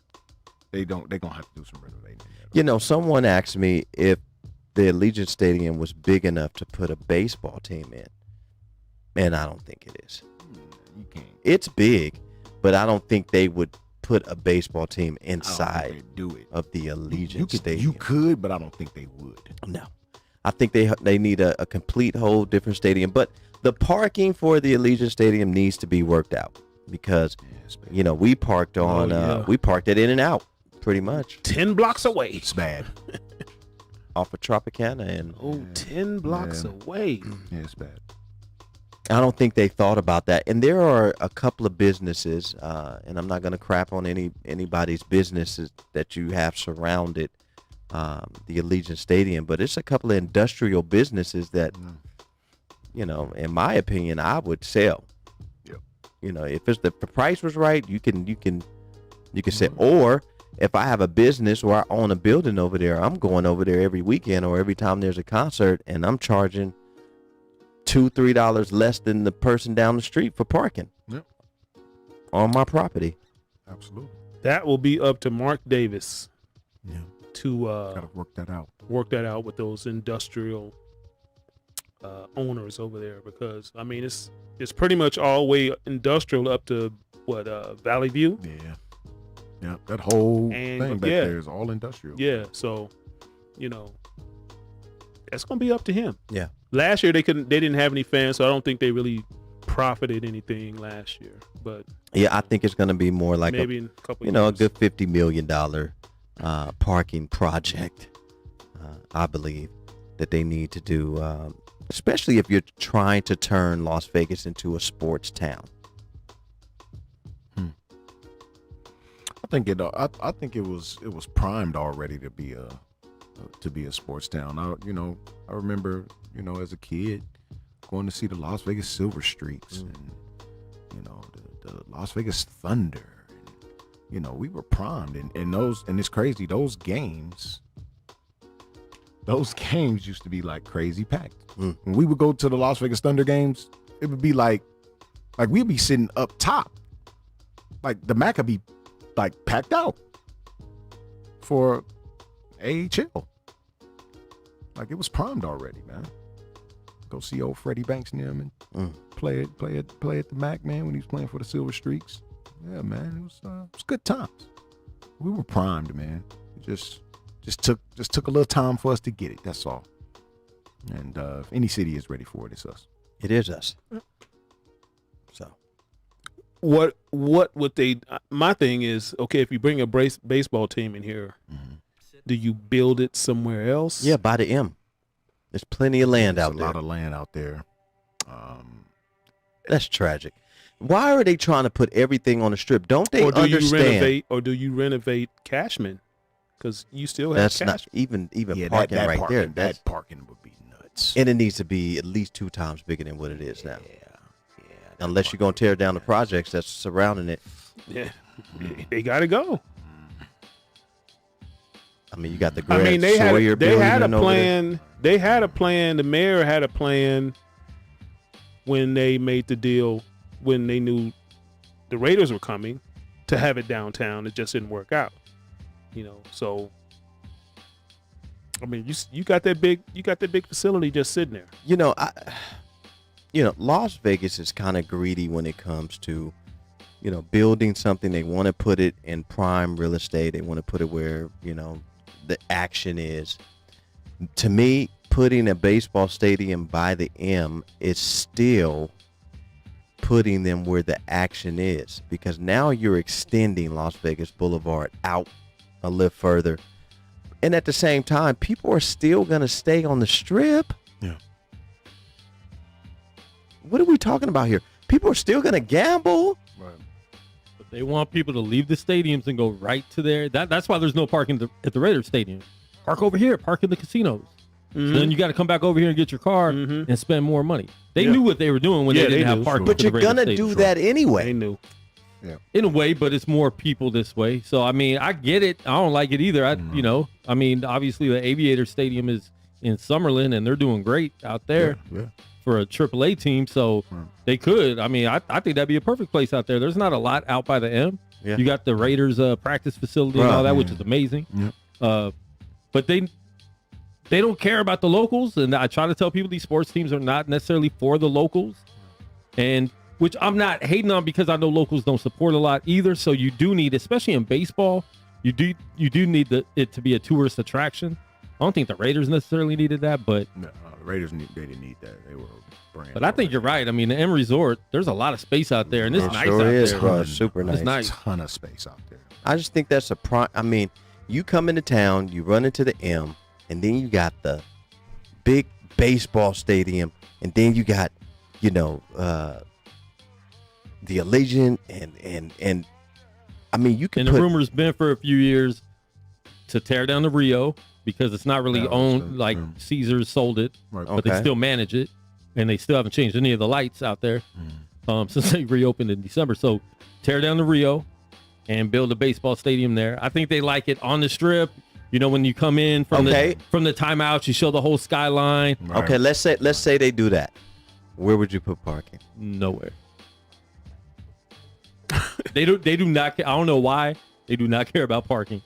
They're going to have to do some renovating. Someone asked me if the Allegiant Stadium was big enough to put a baseball team in. And I don't think it is. You can't. It's big, but I don't think they would put a baseball team inside do it. of the Allegiant Stadium. You could, but I don't think they would. No. I think they need a complete whole different stadium. But the parking for the Allegiant Stadium needs to be worked out because, we parked on we parked at In-N-Out pretty much 10 blocks away. It's bad. off of Tropicana and 10 blocks away. Yeah, it's bad. I don't think they thought about that. And there are a couple of businesses, and I'm not going to crap on anybody's businesses that you have surrounded the Allegiant Stadium, but it's a couple of industrial businesses that, in my opinion, I would sell. Yep. If the price was right, you can say, or if I have a business or I own a building over there, I'm going over there every weekend or every time there's a concert, and I'm charging $2-3 less than the person down the street for parking. Yep. On my property. Absolutely. That will be up to Mark Davis. Yeah. To gotta work that out with those industrial owners over there, because it's pretty much all way industrial up to Valley View. Yeah, that whole thing back there is all industrial. Yeah, so that's gonna be up to him. Yeah. Last year they didn't have any fans, so I don't think they really profited anything last year. But yeah, I think it's gonna be more like maybe in a couple years. a good $50 million parking project. I believe that they need to do, especially if you're trying to turn Las Vegas into a sports town. I think it was primed already to be a sports town. I remember as a kid going to see the Las Vegas Silver Streaks and the Las Vegas Thunder. And, we were primed, and it's crazy. Those games used to be like crazy packed. When we would go to the Las Vegas Thunder games, it would be like we'd be sitting up top, like the MAC would be like packed out for AHL. Like it was primed already, man. Go see old Freddie Banks and them and play at the MAC, man, when he was playing for the Silver Streaks. Yeah, man, it was good times. We were primed, man. It just took a little time for us to get it. That's all. And if any city is ready for it, it's us. It is us. So, what would they? My thing is, okay, if you bring a baseball team in here, do you build it somewhere else? Yeah, by the M. There's plenty of land out there. A lot of land out there. That's tragic. Why are they trying to put everything on the strip? Don't they understand? Do you renovate Cashman? Because you still have That's Cashman. not even parking that right parking, there. That parking would be nuts. And it needs to be at least 2 times bigger than what it is now. Yeah. Unless you're going to tear down the projects that's surrounding it. Yeah, they got to go. I mean, you got the I Greg mean, they Sawyer had a building over there. plan. They had a plan. The mayor had a plan when they made the deal, when they knew the Raiders were coming, to have it downtown. It just didn't work out, So, I mean, you got that big facility just sitting there. Las Vegas is kind of greedy when it comes to, building something. They want to put it in prime real estate. They want to put it where, the action is. To me, putting a baseball stadium by the M is still putting them where the action is, because now you're extending Las Vegas Boulevard out a little further. And at the same time, people are still going to stay on the Strip. Yeah. What are we talking about here? People are still going to gamble. Right. But they want people to leave the stadiums and go right to there. That's why there's no parking at the Raiders Stadium. Park over here. Park in the casinos. Mm-hmm. So then you got to come back over here and get your car and spend more money. They knew what they were doing when they didn't have parking. But you're going to do that anyway. They knew. Yeah. In a way, but it's more people this way. So, I mean, I get it. I don't like it either. I mean, obviously the Aviator Stadium is in Summerlin, and they're doing great out there for a AAA team. So they could. I mean, I think that'd be a perfect place out there. There's not a lot out by the M. Yeah. You got the Raiders practice facility and all that, which is amazing. Yeah. But they don't care about the locals, and I try to tell people these sports teams are not necessarily for the locals, and which I'm not hating on, because I know locals don't support a lot either. So you do need, especially in baseball, you do need it to be a tourist attraction. I don't think the Raiders necessarily needed that, but No, the Raiders they didn't need that. They were a brand. But I think you're right. I mean, the M Resort, there's a lot of space out there, and it's It nice sure out is, there. bro. It's super It's nice. nice. Ton of space out there. I just think that's a prime. I mean, you come into town, you run into the M, and then you got the big baseball stadium, and then you got, the Allegiant, and I mean, you can And the rumor's been for a few years to tear down the Rio, because it's not really owned, like Caesars sold it, Right. but they Okay. still manage it, and they still haven't changed any of the lights out there since they reopened in December. So tear down the Rio and build a baseball stadium there. I think they like it on the Strip. When you come in from the timeout, you show the whole skyline. Right. Okay, let's say they do that. Where would you put parking? Nowhere. They do not. I don't know why they do not care about parking.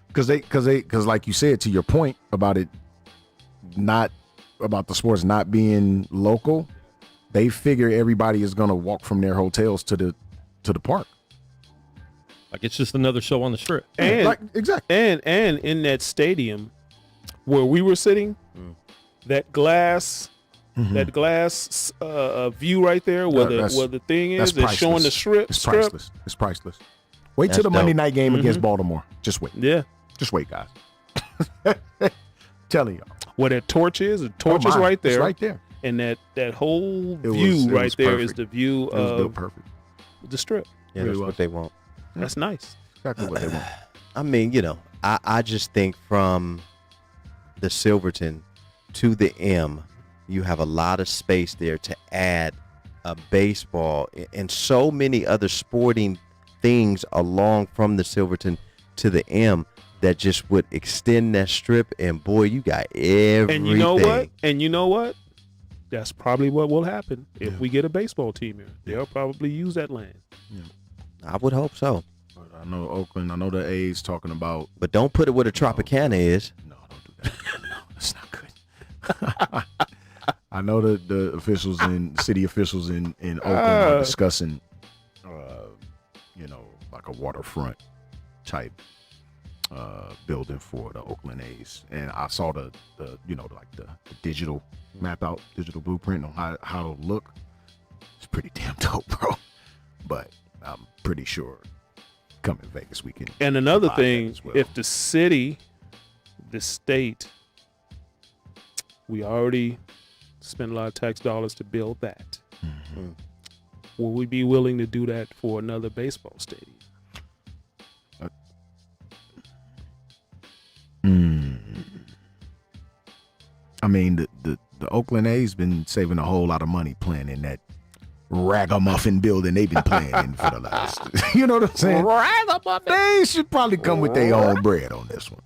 Because like you said, to your point about it, not about the sports not being local, they figure everybody is going to walk from their hotels to the park. Like, it's just another show on the Strip. And exactly. And in that stadium where we were sitting, that glass view right there where the thing is, that's showing the strip. It's priceless. It's priceless. Wait till the Monday night game against Baltimore. Just wait. Yeah. Just wait, guys. Telling y'all. Where that torch is, the torch is right there. It's right there. And that whole It view was right there perfect. is the view It was built of perfect. the Strip. Yeah, that's what they want. That's nice. Exactly what they want. I mean, I just think from the Silverton to the M, you have a lot of space there to add a baseball and so many other sporting things along from the Silverton to the M that just would extend that strip. And boy, you got everything. And you know what? That's probably what will happen if we get a baseball team here. They'll probably use that land. Yeah. I would hope so. But I know Oakland. I know the A's talking about. But don't put it where the Tropicana is. No, don't do that. No, that's not good. I know the officials and city officials in Oakland are discussing, like a waterfront type building for the Oakland A's, and I saw the digital map out, digital blueprint on how it'll look. It's pretty damn dope, bro. But I'm pretty sure coming to Vegas we can. And another provide that thing, as well. if the city, the state, we already spend a lot of tax dollars to build that. Mm-hmm. Will we be willing to do that for another baseball stadium? I mean, the Oakland A's been saving a whole lot of money playing in that ragamuffin building they've been playing in for the last. You know what I'm saying? Ragamuffin. They should probably come with their own bread on this one.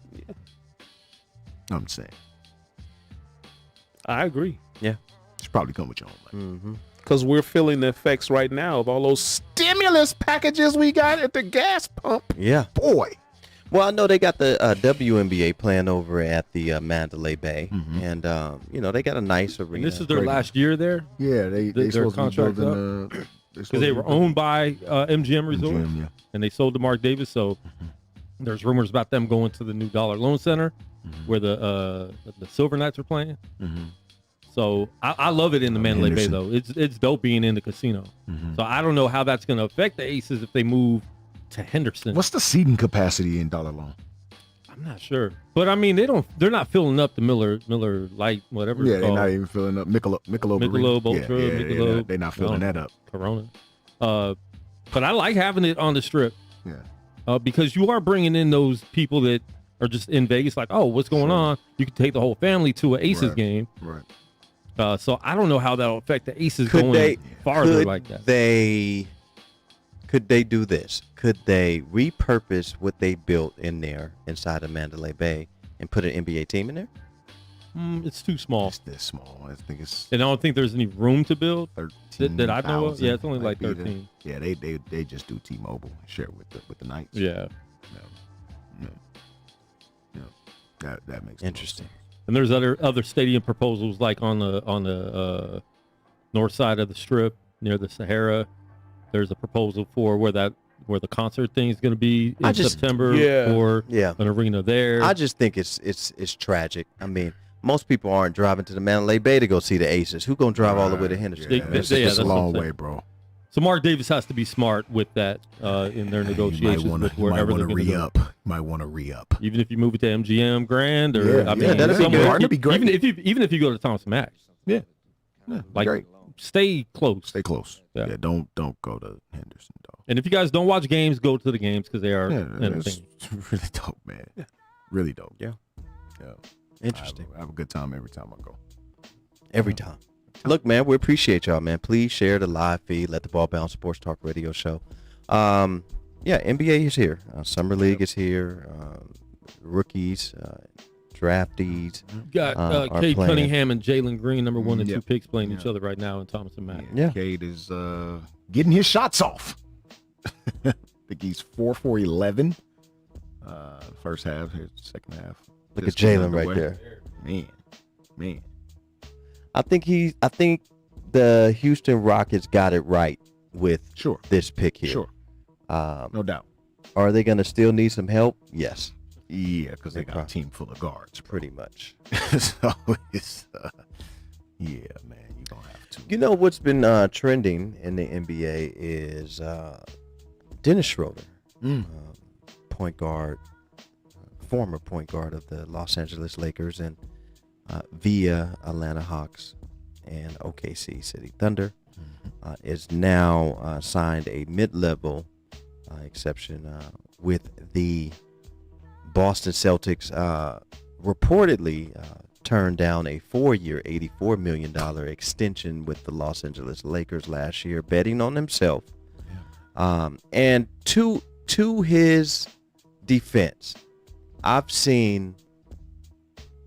I'm saying. I agree. Yeah. Should probably come with your own money. Because we're feeling the effects right now of all those stimulus packages we got at the gas pump. Yeah. Boy. Well, I know they got the WNBA playing over at the Mandalay Bay, and they got a nice arena. And this is their last year there. Yeah, they Their supposed to be contract's building because they were owned by MGM Resort, MGM, yeah. and they sold to Mark Davis. So there's rumors about them going to the new Dollar Loan Center, where the Silver Knights are playing. So I love it in the Mandalay Bay though. It's dope being in the casino. So I don't know how that's going to affect the Aces if they move to Henderson. What's the seating capacity in Dollar Loan? I'm not sure, but I mean they're not filling up the Miller Light, whatever. Yeah, it's they're called. not even filling up Michelob Michelob Ultra, Michelob. They're not filling that up. Corona. But I like having it on the Strip. Yeah. Because you are bringing in those people that are just in Vegas, like, oh, what's going on? You can take the whole family to an Aces game. Right. So I don't know how that'll affect the Aces going farther like that. Could they do this? Could they repurpose what they built in there inside of Mandalay Bay and put an NBA team in there? It's too small. It's this small. I think it's. And I don't think there's any room to build 13 that I know of. Yeah, it's only like 13. Yeah, they just do T-Mobile and share with the Knights. Yeah. That makes interesting. And there's other stadium proposals like on the north side of the Strip near the Sahara. There's a proposal for where the concert thing is going to be in September for an arena there. I just think it's tragic. I mean, most people aren't driving to the Mandalay Bay to go see the Aces. Who's going to drive all the way to Henderson? It's a long way, bro. So Mark Davis has to be smart with that in their negotiations with wherever they're going to re-up. Might want to re-up. Even if you move it to MGM Grand or that'd be great. Even if you go to Thomas Mack. Yeah. Like great. Stay close. Stay close. Yeah. Don't go to Henderson, though. And if you guys don't watch games, go to the games because they are entertaining. It's really dope, man. Yeah. Really dope. Yeah. Interesting. I have a good time every time I go. Every time. Look, man, we appreciate y'all, man. Please share the live feed. Let the Ball Bounce Sports Talk Radio show. NBA is here. Summer League is here. Rookies, draftees. Got Cade Cunningham and Jalen Green, number 1 and 2 picks, playing each other right now in Thomas and Mack. Yeah. Cade is getting his shots off. I think he's 4 for 11. First half, here's the second half. Look at Jalen right there. Man. I think the Houston Rockets got it right with this pick here. Sure. No doubt. Are they going to still need some help? Yes. Yeah, because they got a team full of guards. Pretty much. So it's, yeah, man, you're going to have to. You know what's been trending in the NBA is Dennis Schroeder, point guard, former point guard of the Los Angeles Lakers and via Atlanta Hawks and OKC City Thunder, is now signed a mid-level exception with the Boston Celtics. Reportedly turned down a 4-year, $84 million extension with the Los Angeles Lakers last year, betting on himself. And to his defense, I've seen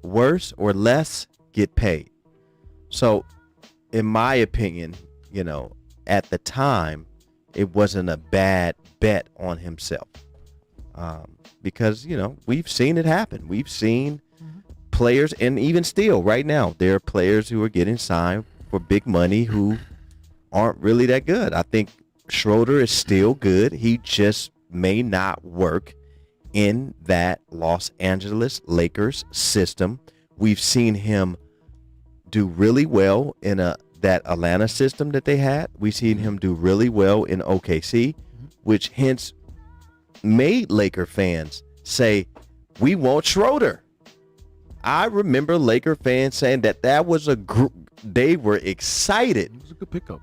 worse or less get paid. So in my opinion, at the time, it wasn't a bad bet on himself. Because, we've seen it happen. We've seen players, and even still right now, there are players who are getting signed for big money who aren't really that good. I think Schroeder is still good. He just may not work in that Los Angeles Lakers system. We've seen him do really well in that Atlanta system that they had. We've seen him do really well in OKC, which hence made Laker fans say, we want Schroeder. I remember Laker fans saying that was a group. They were excited. It was a good pickup.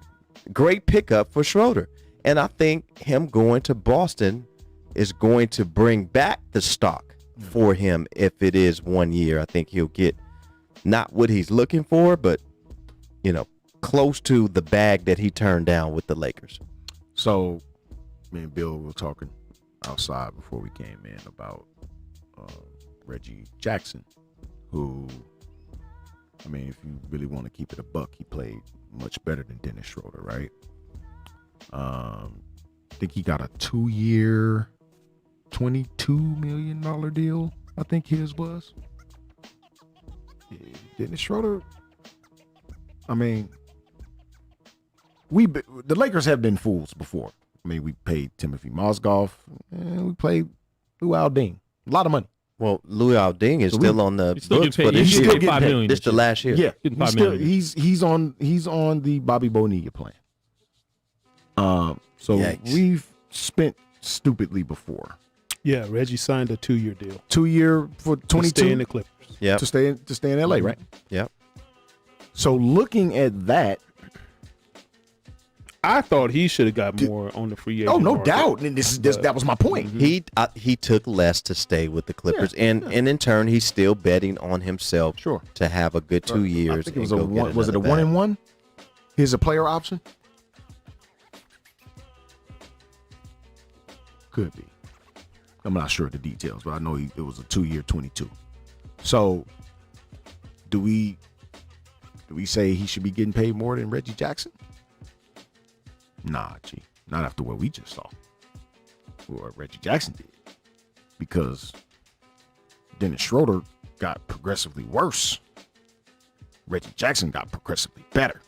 Great pickup for Schroeder. And I think him going to Boston is going to bring back the stock for him. If it is 1 year, I think he'll get not what he's looking for, but close to the bag that he turned down with the Lakers. So me and Bill were talking outside before we came in about Reggie Jackson, who, I mean, if you really want to keep it a buck, he played much better than Dennis Schroeder, right? I think he got a 2-year, $22 million deal. I think his was. Dennis Schroeder, I mean, the Lakers have been fools before. I mean, we paid Timothy Mozgov, and we played Lou Alding. A lot of money. Well, Louis Alding is still on the books, but he's he's still still $5 million. This the last year. Yeah, Getting $5 million. he's on the Bobby Bonilla plan. So Yikes. we've spent stupidly before. Yeah, Reggie signed a 2-year deal 2-year for to 22 stay in the Clippers. Yeah. to stay in LA, right? Yep. So looking at that, I thought he should have got more on the free agent. oh no market. doubt, and that was my point. He took less to stay with the Clippers, and in turn, he's still betting on himself Sure. to have a good 2 years. I think it was and a go get one. Was it a another bag. 1-and-1? Here's a player option. Could be. I'm not sure of the details, but I know it was a 2-year, 22. So, do we say he should be getting paid more than Reggie Jackson? Nah, G. Not after what we just saw. Or what Reggie Jackson did. Because Dennis Schroeder got progressively worse. Reggie Jackson got progressively better.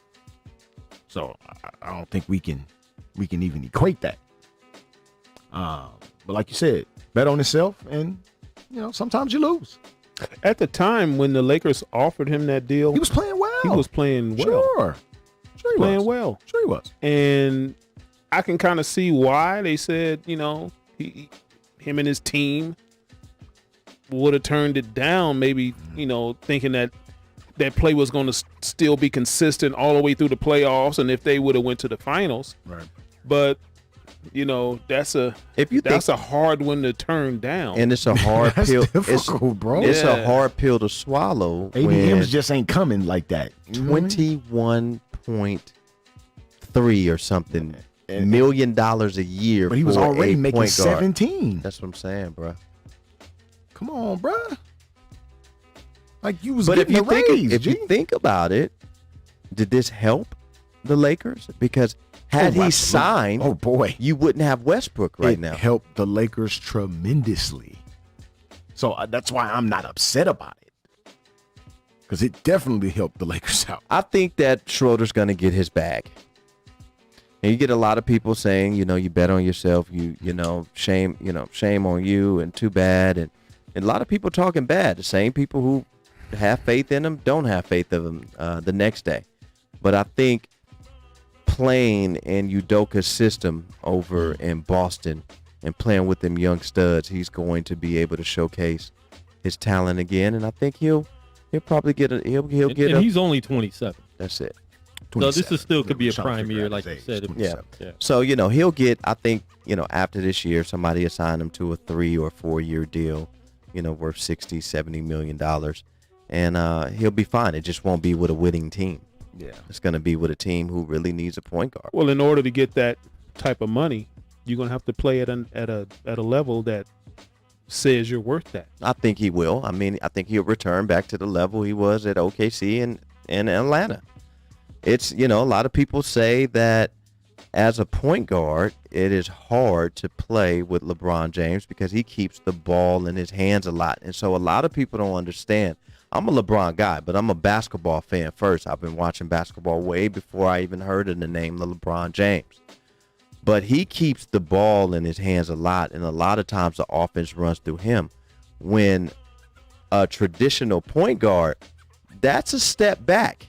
So I don't think we can even equate that. But like you said, bet on yourself, and sometimes you lose. At the time when the Lakers offered him that deal, He was playing well. he was playing well. Sure he Playing was. well. Sure he was. And I can kind of see why they said, him and his team would have turned it down, maybe, thinking that play was going to still be consistent all the way through the playoffs, and if they would have went to the finals. Right. But, that's a hard one to turn down. And it's a hard That's pill. difficult, bro. It's Yeah. a hard pill to swallow. ABMs just ain't coming like that. $21.3 or something $1 million a year. But he was for already a making point guard. 17. That's what I'm saying, bro. Come on, bro. Like you was But if getting you a think raise, if G. you think about it, did this help the Lakers? Because had absolutely. he signed, Oh boy, you wouldn't have Westbrook right it now. helped the Lakers tremendously. So that's why I'm not upset about it, because it definitely helped the Lakers out. I think that Schroeder's going to get his bag. And you get a lot of people saying, you bet on yourself, shame on you, and too bad, and a lot of people talking bad. The same people who have faith in him don't have faith in him the next day. But I think playing in Udoka's system over in Boston and playing with them young studs, he's going to be able to showcase his talent again, and I think he'll probably get he's only 27. That's it. So this is still could be a Trying to prime figure year, out like his you age, said. 27. Yeah. So, he'll get, I think, after this year, somebody assign him to a 3 or 4 year deal, worth $60-70 million. And he'll be fine. It just won't be with a winning team. Yeah. It's going to be with a team who really needs a point guard. Well, in order to get that type of money, you're going to have to play at a level that says you're worth that. I think he will. I mean, I think he'll return back to the level he was at OKC and Atlanta. It's, a lot of people say that as a point guard, it is hard to play with LeBron James because he keeps the ball in his hands a lot. And so a lot of people don't understand. I'm a LeBron guy, but I'm a basketball fan first. I've been watching basketball way before I even heard of the name LeBron James. But he keeps the ball in his hands a lot, and a lot of times the offense runs through him. When a traditional point guard, that's a step back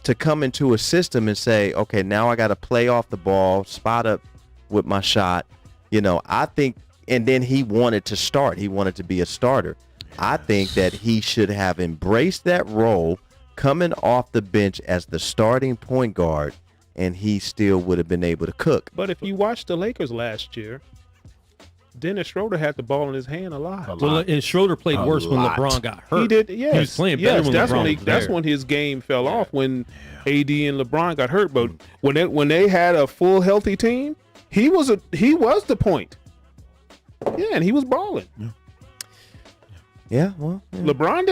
to come into a system and say, okay, now I got to play off the ball, spot up with my shot. I think, and then he wanted to start. He wanted to be a starter. I think that he should have embraced that role coming off the bench as the starting point guard, and he still would have been able to cook. But if you watch the Lakers last year, Dennis Schroeder had the ball in his hand a lot. Well, and Schroeder played A worse when lot. LeBron got hurt. He did, yes. He was playing better when that's LeBron when was that's there. when his game fell off, when AD and LeBron got hurt. But when they had a full healthy team, he was the point. Yeah, and he was balling. Yeah, well, yeah. LeBron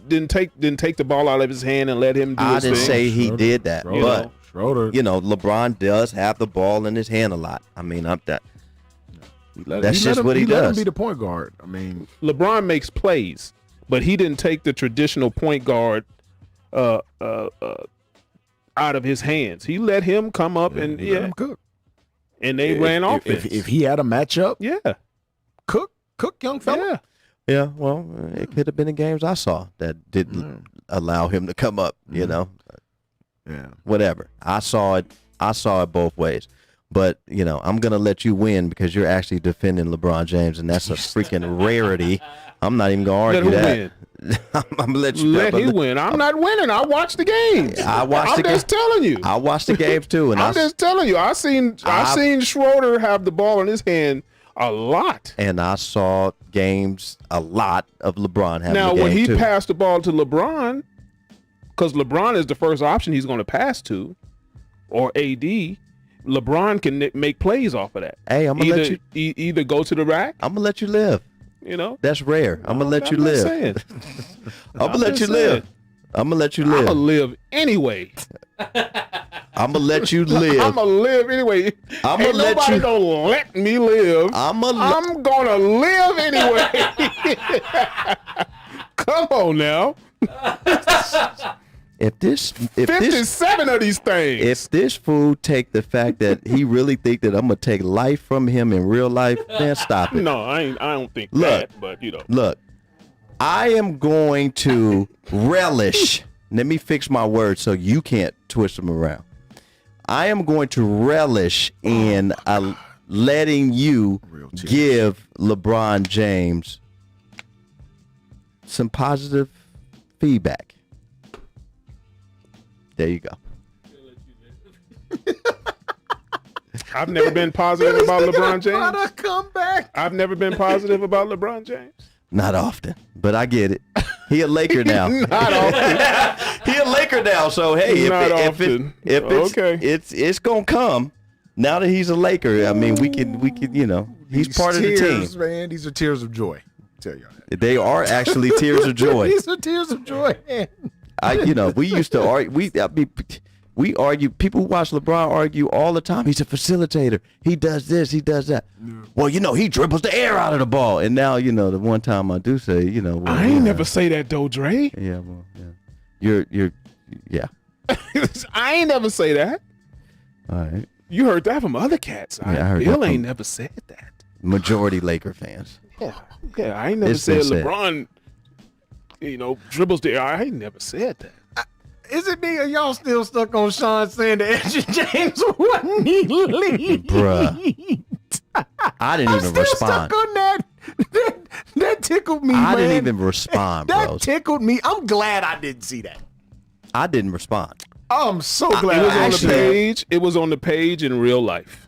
didn't take the ball out of his hand and let him do I his didn't thing. say he did that, but Schroeder, LeBron does have the ball in his hand a lot. I mean, that's he just what he let him does. be the point guard. I mean, LeBron makes plays, but he didn't take the traditional point guard out of his hands. He let him come up and let him cook. And they ran offense. If he had a matchup, cook, young fella. Yeah. Yeah, well, it could have been in games I saw that didn't allow him to come up. You know, whatever. I saw it both ways. But I'm gonna let you win because you're actually defending LeBron James, and that's a freaking rarity. I'm not even gonna argue that. I'm gonna let you win. I'm not winning. I watched the games. I'm just telling you. I watched the games too, and I'm just telling you. I seen Schroeder have the ball in his hand a lot, and I saw games a lot of LeBron having. Now, the game when he too. passed the ball to LeBron, because LeBron is the first option he's going to pass to, or AD, LeBron can make plays off of that. Hey, I'm gonna let you either go to the rack. I'm gonna let you live. That's rare. I'm gonna let you live. I'm gonna let you live. I'm gonna let you live. I'm gonna live anyway. I'm gonna let you live. I'm gonna live anyway. I'm gonna let nobody you. gonna let me live. I'm gonna live anyway. Come on now. If 57 of these things. If this fool take the fact that he really think that I'm gonna take life from him in real life, then stop it. No, I don't think that. But Look, I am going to relish. Let me fix my words so you can't twist them around. I am going to relish in letting you give LeBron James some positive feedback. There you go. I've never been positive about LeBron James. Come back. I've never been positive about LeBron James. Not often, but I get it. He a Laker now. Not often. He a Laker now. So hey, it's gonna come. Now that he's a Laker, I mean, we can, he's part of the team. Man, these are tears of joy. I tell you that. They are actually tears of joy. These are tears of joy. We used to argue. We argue. People who watch LeBron argue all the time. He's a facilitator. He does this. He does that. Yeah. Well, he dribbles the air out of the ball. And now, the one time I do say, I ain't never say that though, Dre. Yeah, well, yeah. Yeah. I ain't never say that. All right. You heard that from other cats. I heard Bill that ain't never said that. Majority Laker fans. Yeah. I ain't never said LeBron. Dribbles the air. I ain't never said that. Is it me or y'all still stuck on Sean saying that Andrew James wasn't elite? Bruh. I didn't even respond. Stuck on that. That tickled me, I man. didn't even respond, bro. That tickled me. I'm glad I didn't see that. I didn't respond. I'm so glad. It was on the page. It was on the page in real life.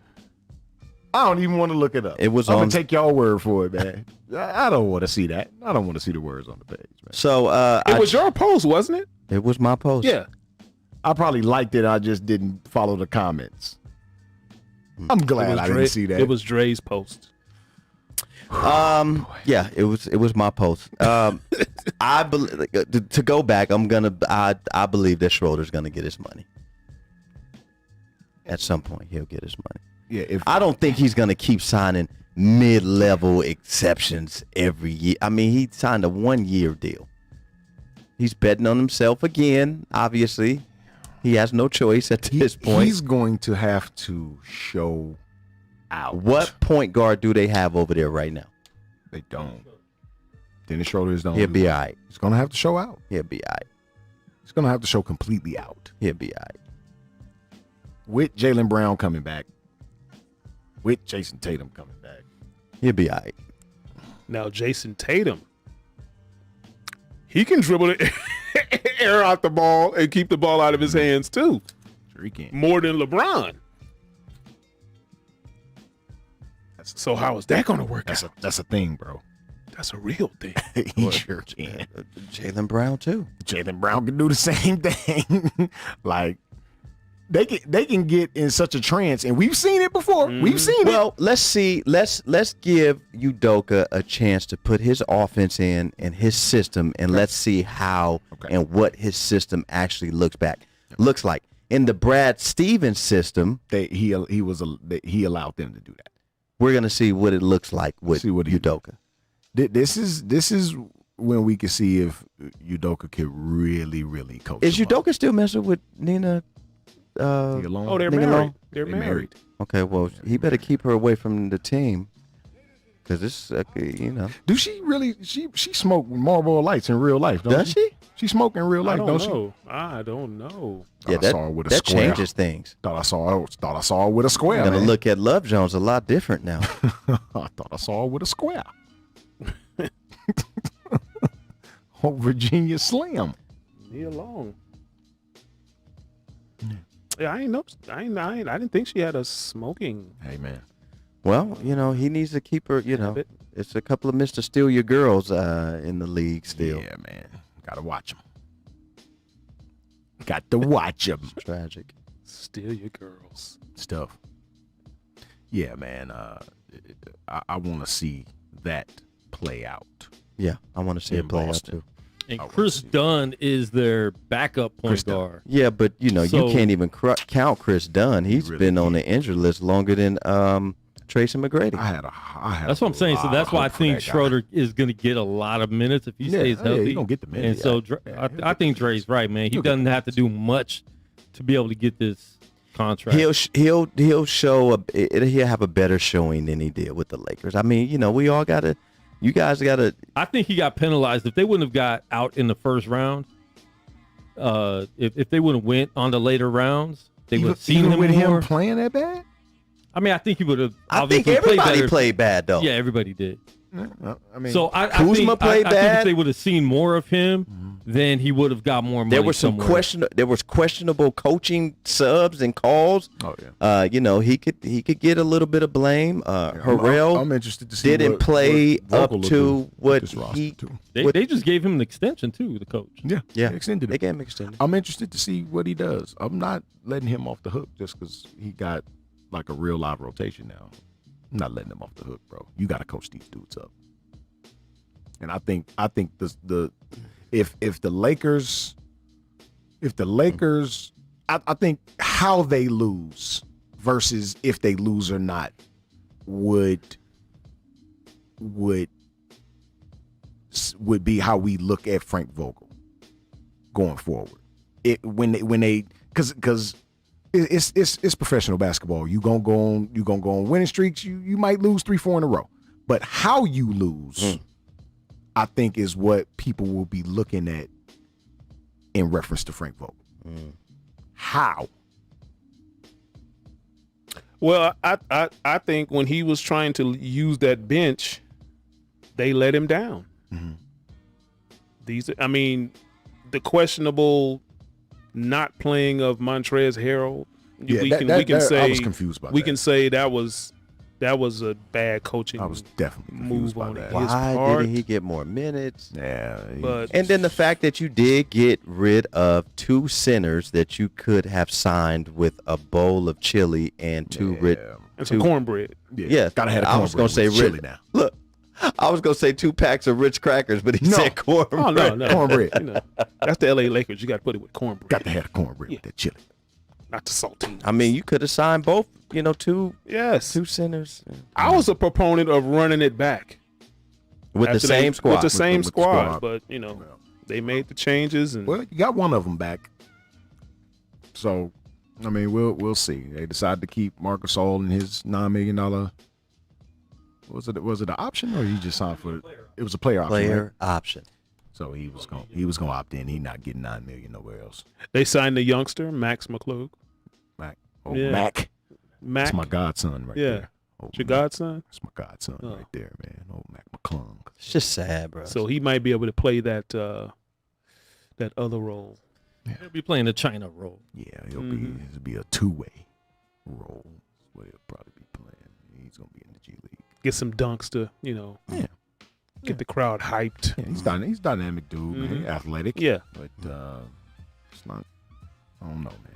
I don't even want to look it up. It was I'm on. gonna take y'all word for it, man. I don't want to see that. I don't want to see the words on the page, man. So it was your post, wasn't it? It was my post. Yeah. I probably liked it. I just didn't follow the comments. I'm glad I didn't see that. It was Dre's post. Yeah, it was my post. I believe to go back. I believe that Schroeder's gonna get his money. At some point, he'll get his money. Yeah, I don't think he's gonna keep signing mid-level exceptions every year. I mean, he signed a 1-year deal. He's betting on himself again. Obviously, he has no choice at this point. He's going to have to show out. What point guard do they have over there right now? They don't. Dennis Schroeder is the only. He'll be all right. He's going to have to show out. He'll be all right. He's going to have to show completely out. He'll be all right. With Jaylen Brown coming back. With Jason Tatum coming back. He'll be all right. Now, Jason Tatum, he can dribble the air out the ball and keep the ball out of his hands, too. Sure he can. More than LeBron. So how is that going to work out? That's a thing, bro. That's a real thing. He sure can. Jaylen Brown, too. Jaylen Brown can do the same thing. Like, they can get in such a trance, and we've seen it before. We've seen it. Well, let's see. We've seen it before. We've seen it. Well, let's see. Let's give Udoka a chance to put his offense in and his system, and let's see how and what his system actually looks like. In the Brad Stevens system, he allowed them to do that. we're gonna see what it looks like with Udoka. This is when we can see if Udoka can really, really coach. Is Udoka still messing with Nina? Oh, they're Nina married. Long? They're married. Okay, well, he better keep her away from the team, because this, Do she really? She smoked Marlboro Lights in real life? Does she? She smoked in real life, don't she? I don't know. Yeah, I saw her with a that square. changes things. Thought I saw her with a square. I'm gonna man. look at Love Jones a lot different now. I thought I saw her with a square. Oh, Virginia Slim. Nia Long. Yeah, I didn't think she had a smoking. Hey, man. Well, he needs to keep her. Habit. It's a couple of Mr. Steal Your Girls in the league still. Yeah, man. Gotta watch them. Got to watch them. Tragic. Steal your girls. Stuff. Yeah, man. I want to see that play out. Yeah, I want to see In it play Boston. out too. And Chris Dunn is their backup point guard. Yeah, but you can't even count Chris Dunn. He's really been on the injured list longer than Tracy McGrady. I had That's what I'm saying. So that's why I think Schroeder is going to get a lot of minutes if he stays healthy. He's gonna get the minutes. And so I think Dre's right, man. He doesn't have to do much to be able to get this contract. He'll show he'll have a better showing than he did with the Lakers. I mean, we all gotta. You guys gotta. I think he got penalized if they wouldn't have got out in the first round. If they wouldn't have went on the later rounds, they would have seen him with more. him playing that bad. I mean, I think he would have. I think everybody played bad though. Yeah, everybody did. I mean, So I Kuzma think, played I think bad. if they would have seen more of him, then he would have got more money. There were some somewhere. There was questionable coaching subs and calls. Oh yeah. He could get a little bit of blame. Harrell I'm interested to see didn't play what up Vogel will to do what with this roster, he. too. They just gave him an extension too, the coach. Yeah, Yeah, they extended They it. gave him extended. I'm interested to see what he does. I'm not letting him off the hook just because he got like a real live rotation now. I'm not letting him off the hook, bro. You got to coach these dudes up. And I think if the Lakers, I think how they lose versus if they lose or not would be how we look at Frank Vogel going forward. Because it's professional basketball. You gonna go on winning streaks. You might lose 3-4 in a row, but how you lose, I think, is what people will be looking at in reference to Frank Vogel. How? Well, I think when he was trying to use that bench, they let him down. The questionable not playing of Montrezl Harrell. We can say I was confused by that. We can say that was a bad coaching. I was definitely confused move by on that. his Why part. didn't he get more minutes? Yeah, But And then the fact that you did get rid of 2 centers that you could have signed with a bowl of chili and 2 and some cornbread. Yeah, gotta have. I was gonna say chili now. Look, I was gonna say 2 packs of Ritz crackers, but he said cornbread. Oh no, Cornbread. That's the LA Lakers. You got to put it with cornbread. Got to have the cornbread with that chili. Not the saltine. I mean, you could have signed both. 2 Yes. centers I was a proponent of running it back with the after same squad. With the same with the squad, squad. but they made the changes and Well, you got one of them back. So, I mean, we'll see. They decided to keep Marcus All in his $9 million. Was it an option or he just signed for it? It was a player option. Player Right? option. So he was gonna opt in. He not getting $9 million nowhere else. they signed the youngster Max McClung. Mac. Oh, Yeah. Mac. Mac, That's my godson right Yeah. there. Oh, your Mac. godson. That's my godson Oh. right there, man. Oh, Mac McClung. It's just sad, bro. So he might be able to play that other role. He'll be playing the China role. Yeah, it'll be a 2-way role. That's what he'll probably be playing. He's gonna be in the G League. Get some dunks to get the crowd hyped. Yeah, he's dynamic dude, man. Athletic. Yeah. But it's not. I don't know, man.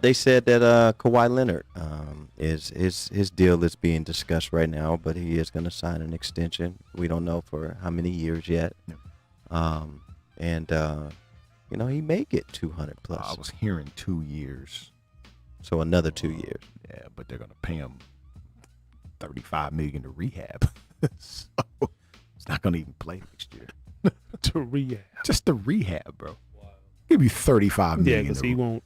They said that Kawhi Leonard is his deal is being discussed right now, but he is going to sign an extension. We don't know for how many years yet. He may get 200 plus. I was hearing 2 years. So another 2 years. Yeah, but they're going to pay him $35 million to rehab. So he's not going to even play next year. To rehab. Just the rehab, bro. Give you $35 million. Yeah, because he won't.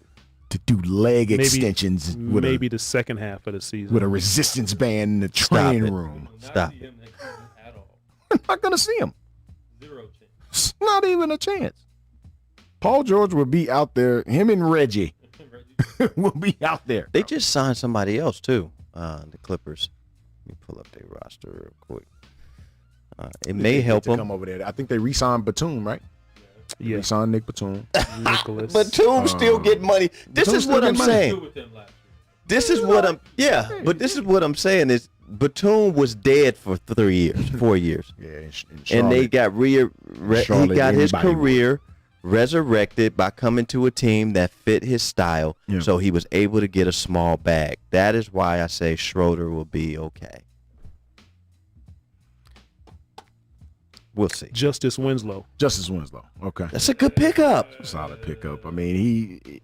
To do leg extensions with maybe the second half of the season with a resistance band in the training room. Stop it. I'm not going to see him. 0 chance. It's not even a chance. Paul George will be out there. Him and Reggie will be out there. They just signed somebody else too. The Clippers. Let me pull up their roster real quick. It may help them come over there. I think they re-signed Batum, right? Yeah. Re-signed Nick Batum. Nicholas. Batum still get money. This Batum is still what get I'm money. saying. This is what I'm. Yeah, but this is what I'm saying is Batum was dead for 4 years. Yeah, in And they got he Charlotte, got his anybody career resurrected by coming to a team that fit his style. Yeah. So he was able to get a small bag. That is why I say Schroeder will be okay. We'll see. Justice Winslow. Justice Winslow. Okay. That's a good pickup. Solid pickup. I mean, he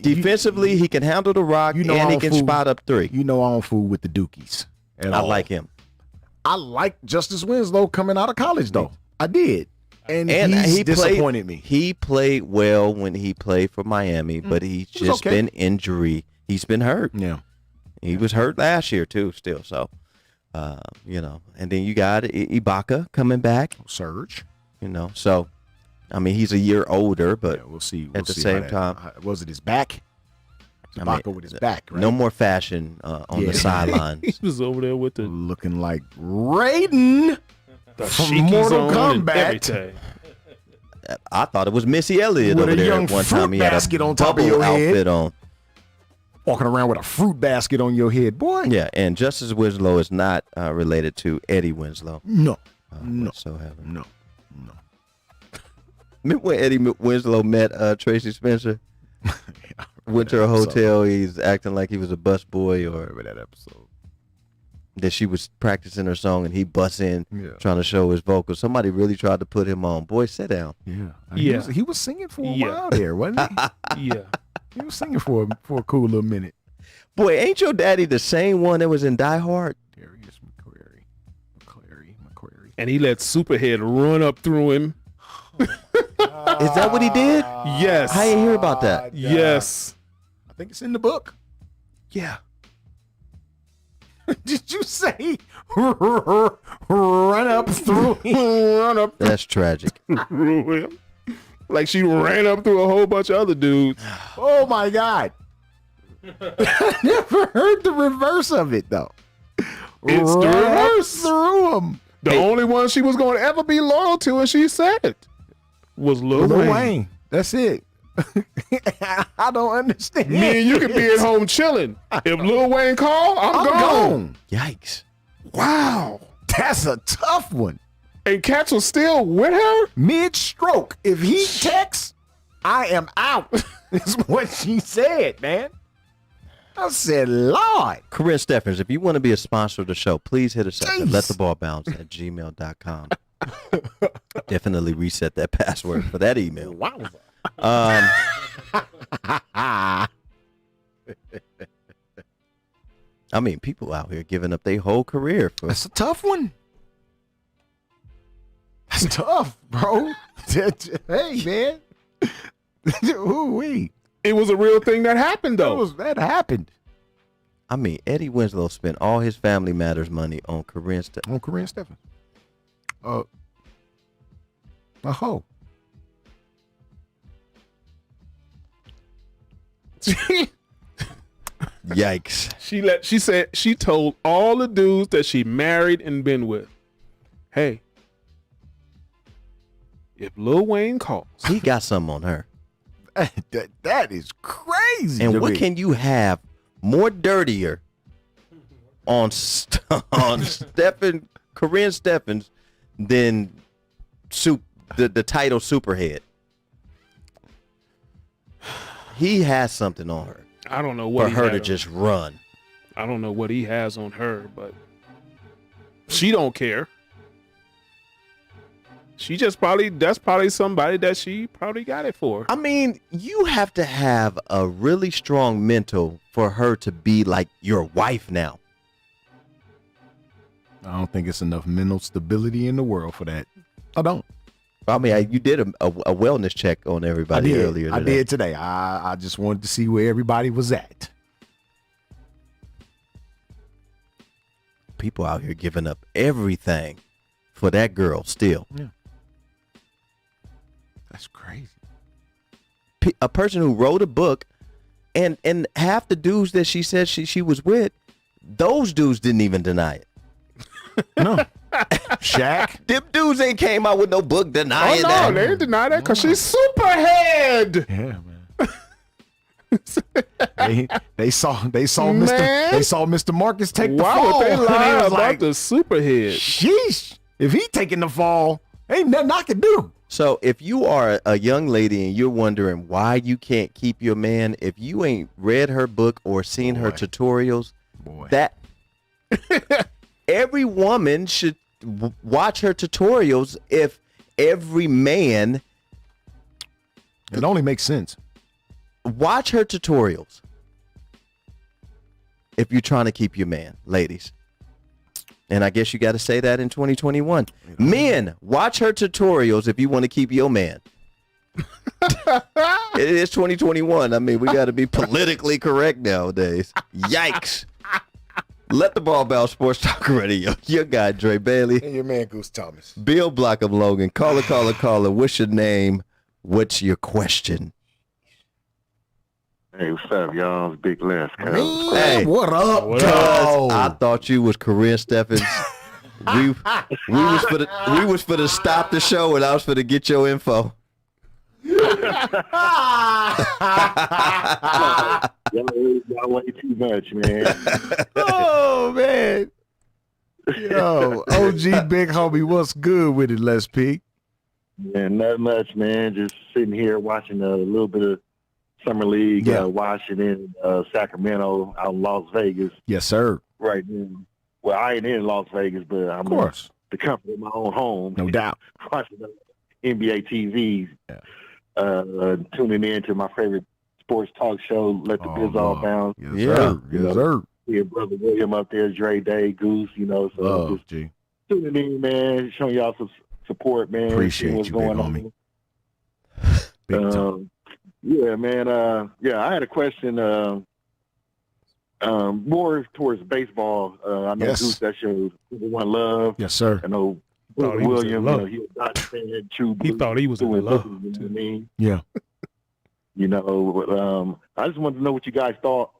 Defensively, he can handle the rock, I and he don't can fool- spot up three. You know I don't fool with the Dookies. I like him. I like Justice Winslow coming out of college, though. I did. And he disappointed me. He played well when he played for Miami, but he's just been injury. He's been hurt. Yeah. He was hurt last year, too, still. So, and then you got Ibaka coming back. Surge. So, I mean, he's a year older, but Yeah, we'll see. at the same time, Was it his back? Ibaka with his back, right? no more fashion on Yeah. the sidelines. He was over there with the Looking like Raiden. From Sheikies Mortal on and Kombat. everything. I thought it was Missy Elliott With over a there young at one fruit time. He had basket a on top of bubble your head. outfit on. Walking around with a fruit basket on your head, boy. Yeah, and Justice Winslow is not related to Eddie Winslow. No. Whatsoever. No. Remember when Eddie Winslow met Tracy Spencer? Went to a hotel. He's acting like he was a busboy, or Remember that episode? that she was practicing her song and he busts in Yeah. trying to show his vocals. Somebody really tried to put him on. Boy, sit down. Yeah. Yeah. He was singing for a Yeah. while there, wasn't he? Yeah. He was singing for a cool little minute. Boy, ain't your daddy the same one that was in Die Hard? Darius McQuarrie. And he let Superhead run up through him. Is that what he did? Yes. I didn't hear about that. Yes. I think it's in the book. Yeah. Did you say run up through him? Run up That's tragic. through him. Like she ran up through a whole bunch of other dudes. Oh my God. I never heard the reverse of it though. It's the Run up reverse. through him. The only one she was going to ever be loyal to, and she said, was Lil Wayne. That's it. I don't understand. Me and you could be at home chilling. If Lil Wayne call, I'm gone. Yikes. Wow. That's a tough one. And Cats was still with her? Mid-stroke. If he texts, I am out. Is what she said, man. I said, Lord. Corinne Steffens, if you want to be a sponsor of the show, please hit us up at Jeez. lettheballbounce@gmail.com. Definitely reset that password for that email. Wow. I mean, people out here giving up their whole career for That's a tough one. That's tough, bro. Hey, man. Ooh-wee. It was a real thing that happened, though. That happened. I mean, Eddie Winslow spent all his Family Matters money on Corinne Steffens. On Corinne Steffens. A hoe. Yikes. She said she told all the dudes that she married and been with, hey, if Lil Wayne calls, He got something on her. That is crazy. And to what me. can you have more dirtier on Corinne Steffens than the title Superhead? He has something on her I don't know what for he her had to on- just run. I don't know what he has on her, but she don't care. She just that's probably somebody that she probably got it for. I mean, you have to have a really strong mental for her to be like your wife now. I don't think it's enough mental stability in the world for that. I don't. I mean, you did a wellness check on everybody earlier today. I did today. I just wanted to see where everybody was at. People out here giving up everything for that girl still. Yeah. That's crazy. A person who wrote a book, and half the dudes that she said she was with, those dudes didn't even deny it. No. Shaq. Them dudes ain't came out with no book denying Oh no, that. they didn't deny that because she's Superhead. Yeah, man. they saw Mr. Marcus take the Why fall. would they and lie was about like, the Superhead? sheesh. If he taking the fall, ain't nothing I can do. So if you are a young lady and you're wondering why you can't keep your man, if you ain't read her book or seen her tutorials, that every woman should watch her tutorials. If every man, it only makes sense. Watch her tutorials if you're trying to keep your man, ladies. And I guess you got to say that in 2021. Men, watch her tutorials if you want to keep your man. It is 2021. I mean, we got to be politically correct nowadays. Yikes. Let the ball bounce. Sports Talk Radio. Your guy, Dre Bailey. And your man, Goose Thomas. Bill Blockham Logan. Caller. What's your name? What's your question? Hey, what's up, y'all? It's Big Les. Hey, what up, cuz? dog? I thought you was Corinne Steffens. we was for to stop the show, and I was for to get your info. Y'all way too much, man. Oh, man. Yo, OG Big Homie, what's good with it, Les P? Yeah, not much, man. Just sitting here watching a little bit of Summer League, Washington, Sacramento, out in Las Vegas. Yes, sir. Right now. Well, I ain't in Las Vegas, but I'm in the comfort of my own home. No doubt. Watching NBA TV, tuning in to my favorite sports talk show, Let the Biz All Bounce. Yes, sir. Yes, sir. Yeah, Brother William up there, Dre Day, Goose, so just tuning in, man, showing y'all some support, man. Appreciate what's you, going big on. homie. Big time. Yeah, man. I had a question more towards baseball. I know Goose, that's your number one love. Yes, sir. I know Thought he was in William, love. he was not fan, true He thought he was in love. You know what I mean? Yeah. I just wanted to know what you guys thought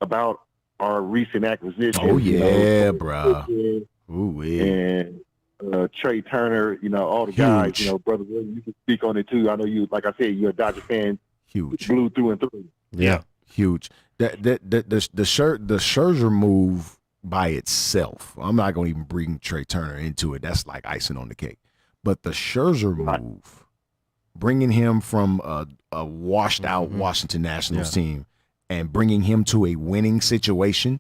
about our recent acquisition. Oh, yeah, bro. Ooh, and Trey Turner, all the guys, Brother William, you can speak on it too. I know you, like I said, you're a Dodger fan. Huge. Blue through and through. Yeah. Huge. The Scherzer move by itself, I'm not going to even bring Trey Turner into it. That's like icing on the cake. But the Scherzer move, bringing him from a washed-out Washington Nationals team and bringing him to a winning situation,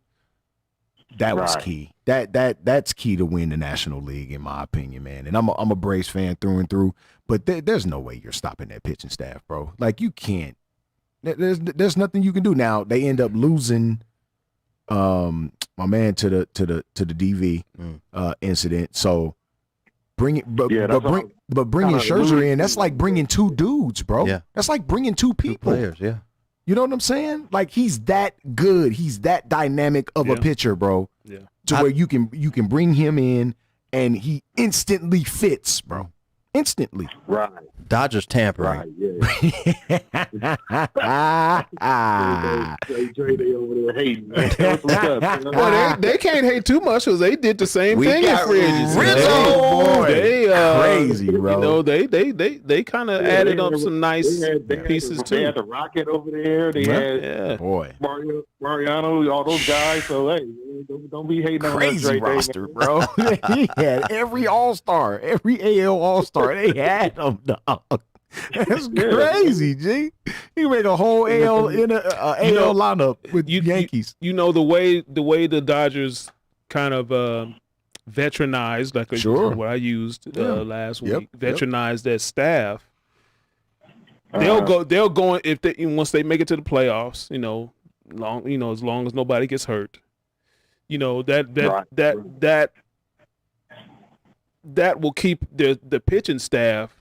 that was key. That's key to win the National League, in my opinion, man. And I'm a Braves fan through and through, but there's no way you're stopping that pitching staff, bro. Like, you can't. There's nothing you can do. Now they end up losing my man to the DV incident. So bringing Scherzer in, that's like bringing two dudes, bro. Yeah. That's like bringing two people. Players, yeah. You know what I'm saying? Like, he's that good. He's that dynamic of a pitcher, bro. Yeah. To where you can bring him in and he instantly fits, bro. Instantly. Right. Dodgers tampering. Right, yeah. Dre Day over there hating. What's up, man? Well, they can't hate too much because they did the same thing in free agency. They crazy, bro. They kind of added up some nice pieces They too. had the Rocket over there. They had boy, Mariano, all those guys. So hey, don't be hating on us, crazy Dre roster, Day, bro. He had every All-Star, every AL All-Star. They had them, dog. That's crazy, G. You make a whole AL in a AL lineup with Yankees. You know the way the Dodgers kind of veteranized, like what I used last week, veteranized their staff. They'll go if they once they make it to the playoffs. As long as nobody gets hurt. That will keep the pitching staff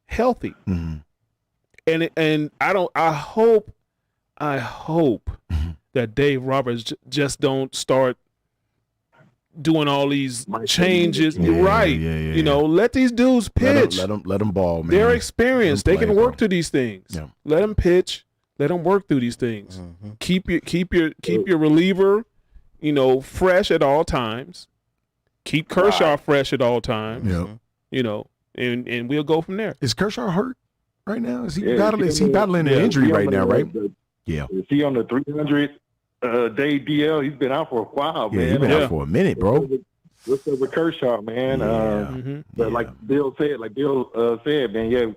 healthy. Mm-hmm. And I hope that Dave Roberts just don't start doing all these changes. Let these dudes pitch. Let them ball, man. They're experienced. They can work through these things. Yeah. Let them pitch. Let them work through these things. Mm-hmm. Keep your reliever, fresh at all times. Keep Kershaw fresh at all times. Yeah. And we'll go from there. Is Kershaw hurt right now? Is he battling an injury right now, right? Yeah. Is he on the 300 day DL? He's been out for a while, man. Yeah, he's been out for a minute, bro. What's up with Kershaw, man? But like Bill said, man,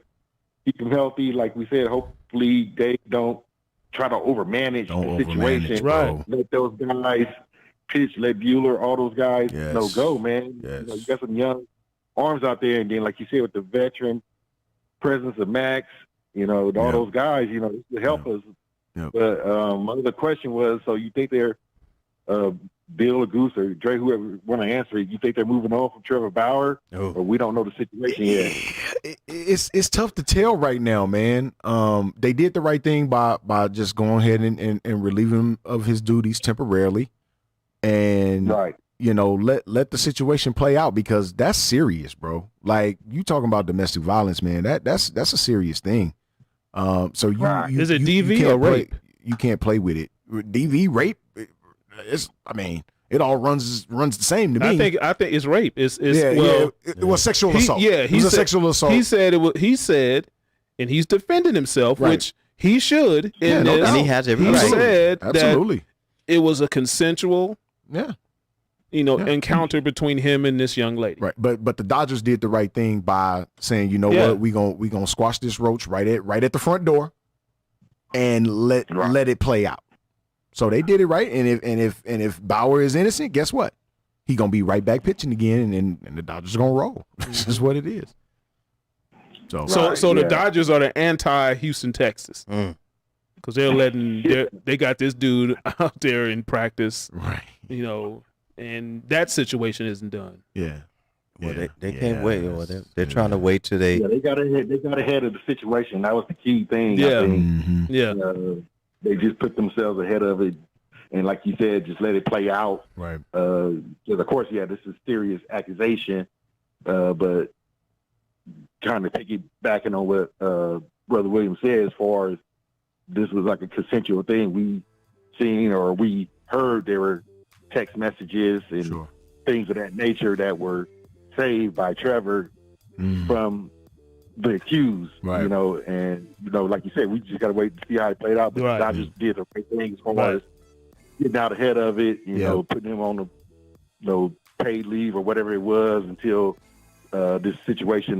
keep him healthy. Like we said, hopefully they don't try to overmanage the situation. Right. Let those guys pitch, let Bueller, all those guys go, man. Yes. You got some young arms out there, and then like you said, with the veteran presence of Max, all those guys, this will help us. Yep. But my other question was, so you think they're Bill or Goose or Dre, whoever want to answer it, you think they're moving on from Trevor Bauer, or we don't know the situation yet? It's tough to tell right now, man. They did the right thing by just going ahead and relieving him of his duties temporarily, and let the situation play out, because that's serious, bro. Like, you talking about domestic violence, man. That's a serious thing. So you is it DV or rape? You can't play with it. DV, rape. It all runs the same to me. I think it's rape. It was sexual assault. It was a sexual assault. He said, and he's defending himself, which he should. And he has every right. He said absolutely that it was a consensual. Encounter between him and this young lady. Right. But the Dodgers did the right thing by saying, what, we gonna squash this roach right at the front door and let it play out. So they did it right. And if Bauer is innocent, guess what? He gonna be right back pitching again, and the Dodgers are gonna roll. This is what it is. So the Dodgers are the anti-Houston Texas. Because they got this dude out there in practice. Right. And that situation isn't done. Yeah. Well, they can't wait. They're trying to wait till they. Yeah, they got ahead of the situation. That was the key thing. Yeah. I think. Mm-hmm. Yeah. They just put themselves ahead of it, and like you said, just let it play out. Right. Because of course, this is serious accusation, but kind of piggybacking on what Brother Williams said, as far as this was like a consensual thing. We seen or we heard there were text messages and things of that nature that were saved by Trevor from the accused, right. And like you said, we just got to wait to see how it played out. But the Dodgers did the right thing as far as getting out ahead of it, putting him on the paid leave or whatever it was until this situation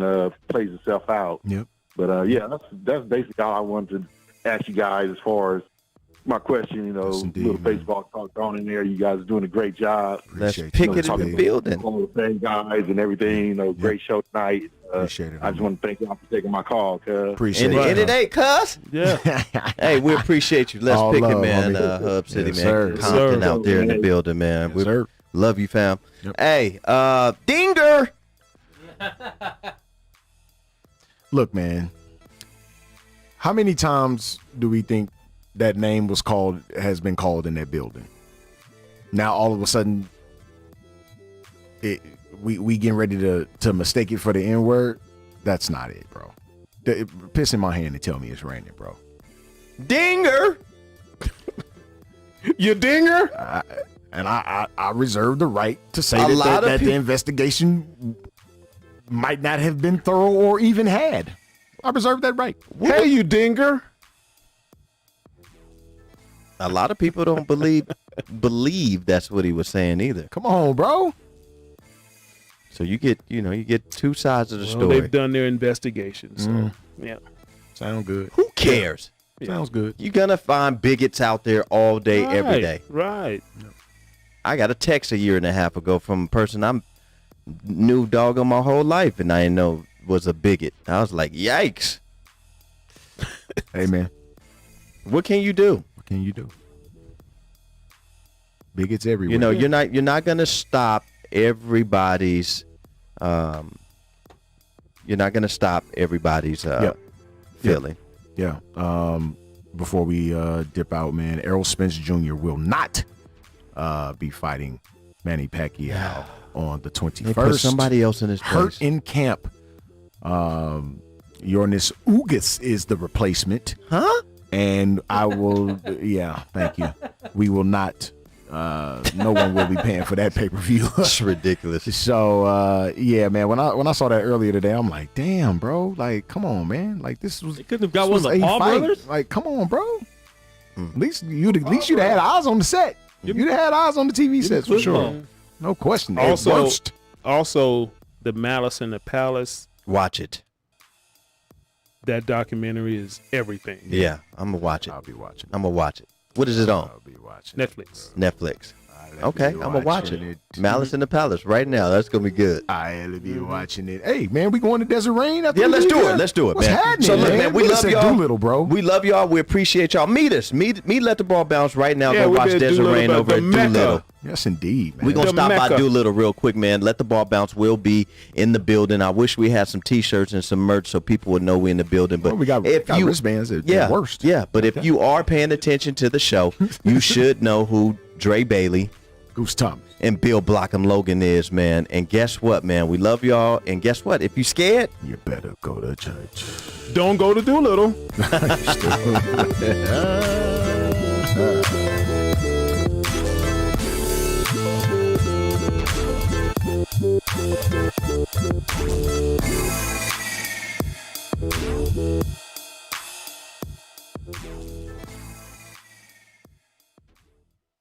plays itself out. Yep. But that's basically all I wanted to ask you guys as far as my question. Little baseball talk thrown in there. You guys are doing a great job. Let's pick it in the building. All the same guys and everything. Great show tonight. Appreciate it. I just want to thank y'all for taking my call, cuz. Appreciate it. And it ain't, cuz. Yeah. Hey, we appreciate you. Let's all pick love, it, man. homie. Hub City, Yes, man. sir. Compton Yes, out there in the building, man. Yes, sir. Love you, fam. Yep. Hey, Dinger. Look, man. How many times do we think that name has been called in that building? Now all of a sudden, we getting ready to mistake it for the N-word. That's not it, bro. Piss in my hand and tell me it's raining, bro. Dinger. You dinger? I reserve the right to say that the investigation might not have been thorough or even had. I reserve that right. Hey, you dinger. A lot of people don't believe that's what he was saying either. Come on, bro. So you get two sides of the story. They've done their investigation. So, yeah. Sound good. Who cares? Sounds good. You're going to find bigots out there all day, every day. Right. I got a text a year and a half ago from a person I knew doggone my whole life, and I didn't know was a bigot. I was like, yikes. Hey, man. What can you do? What can you do? Bigots everywhere. You know, you're not going to stop everybody's feeling. Yeah. Before we dip out, man, Errol Spence Jr. will not be fighting Manny Pacquiao on the 21st. They put somebody else in his place. Hurt in camp. Yornis Ugas is the replacement. Huh? And I will, yeah, thank you. We will not, no one will be paying for that pay-per-view. It's ridiculous. So, yeah, man, when I saw that earlier today, I'm like, damn, bro, like, come on, man. Like, this was. They couldn't have got one of the Paul brothers? Like, come on, bro. At least you'd have had eyes on the set. You'd have had eyes on the TV sets for sure. No question. Also, the Malice in the Palace. Watch it. That documentary is everything. Yeah, I'm gonna watch it. I'll be watching. I'm gonna watch it. What is it on? I'll be watching. Netflix. Okay, I'm gonna watch it. Malice in the Palace right now. That's gonna be good. I'll be watching it. Hey, man, we going to Desert Rain? Yeah, let's do it. Let's do it, What's man. happening, So look, man, we love y'all. Doolittle, bro. We love y'all. We appreciate y'all. Meet us. Meet Let the Ball Bounce right now. Yeah, Go we watch did Desert Doolittle, Rain over the at Mecca. Doolittle. Yes, indeed, man. We're going to The stop by Mecca. Doolittle real quick, man. Let the Ball Bounce will be in the building. I wish we had some T-shirts and some merch so people would know we're in the building. But Well, we got wristbands at worst. Yeah, but if you are paying attention to the show, you should know who Dre Bailey, Goose Thomas, and Bill Blockham Logan is, man. And guess what, man? We love y'all. And guess what? If you scared, you better go to church. Don't go to Doolittle.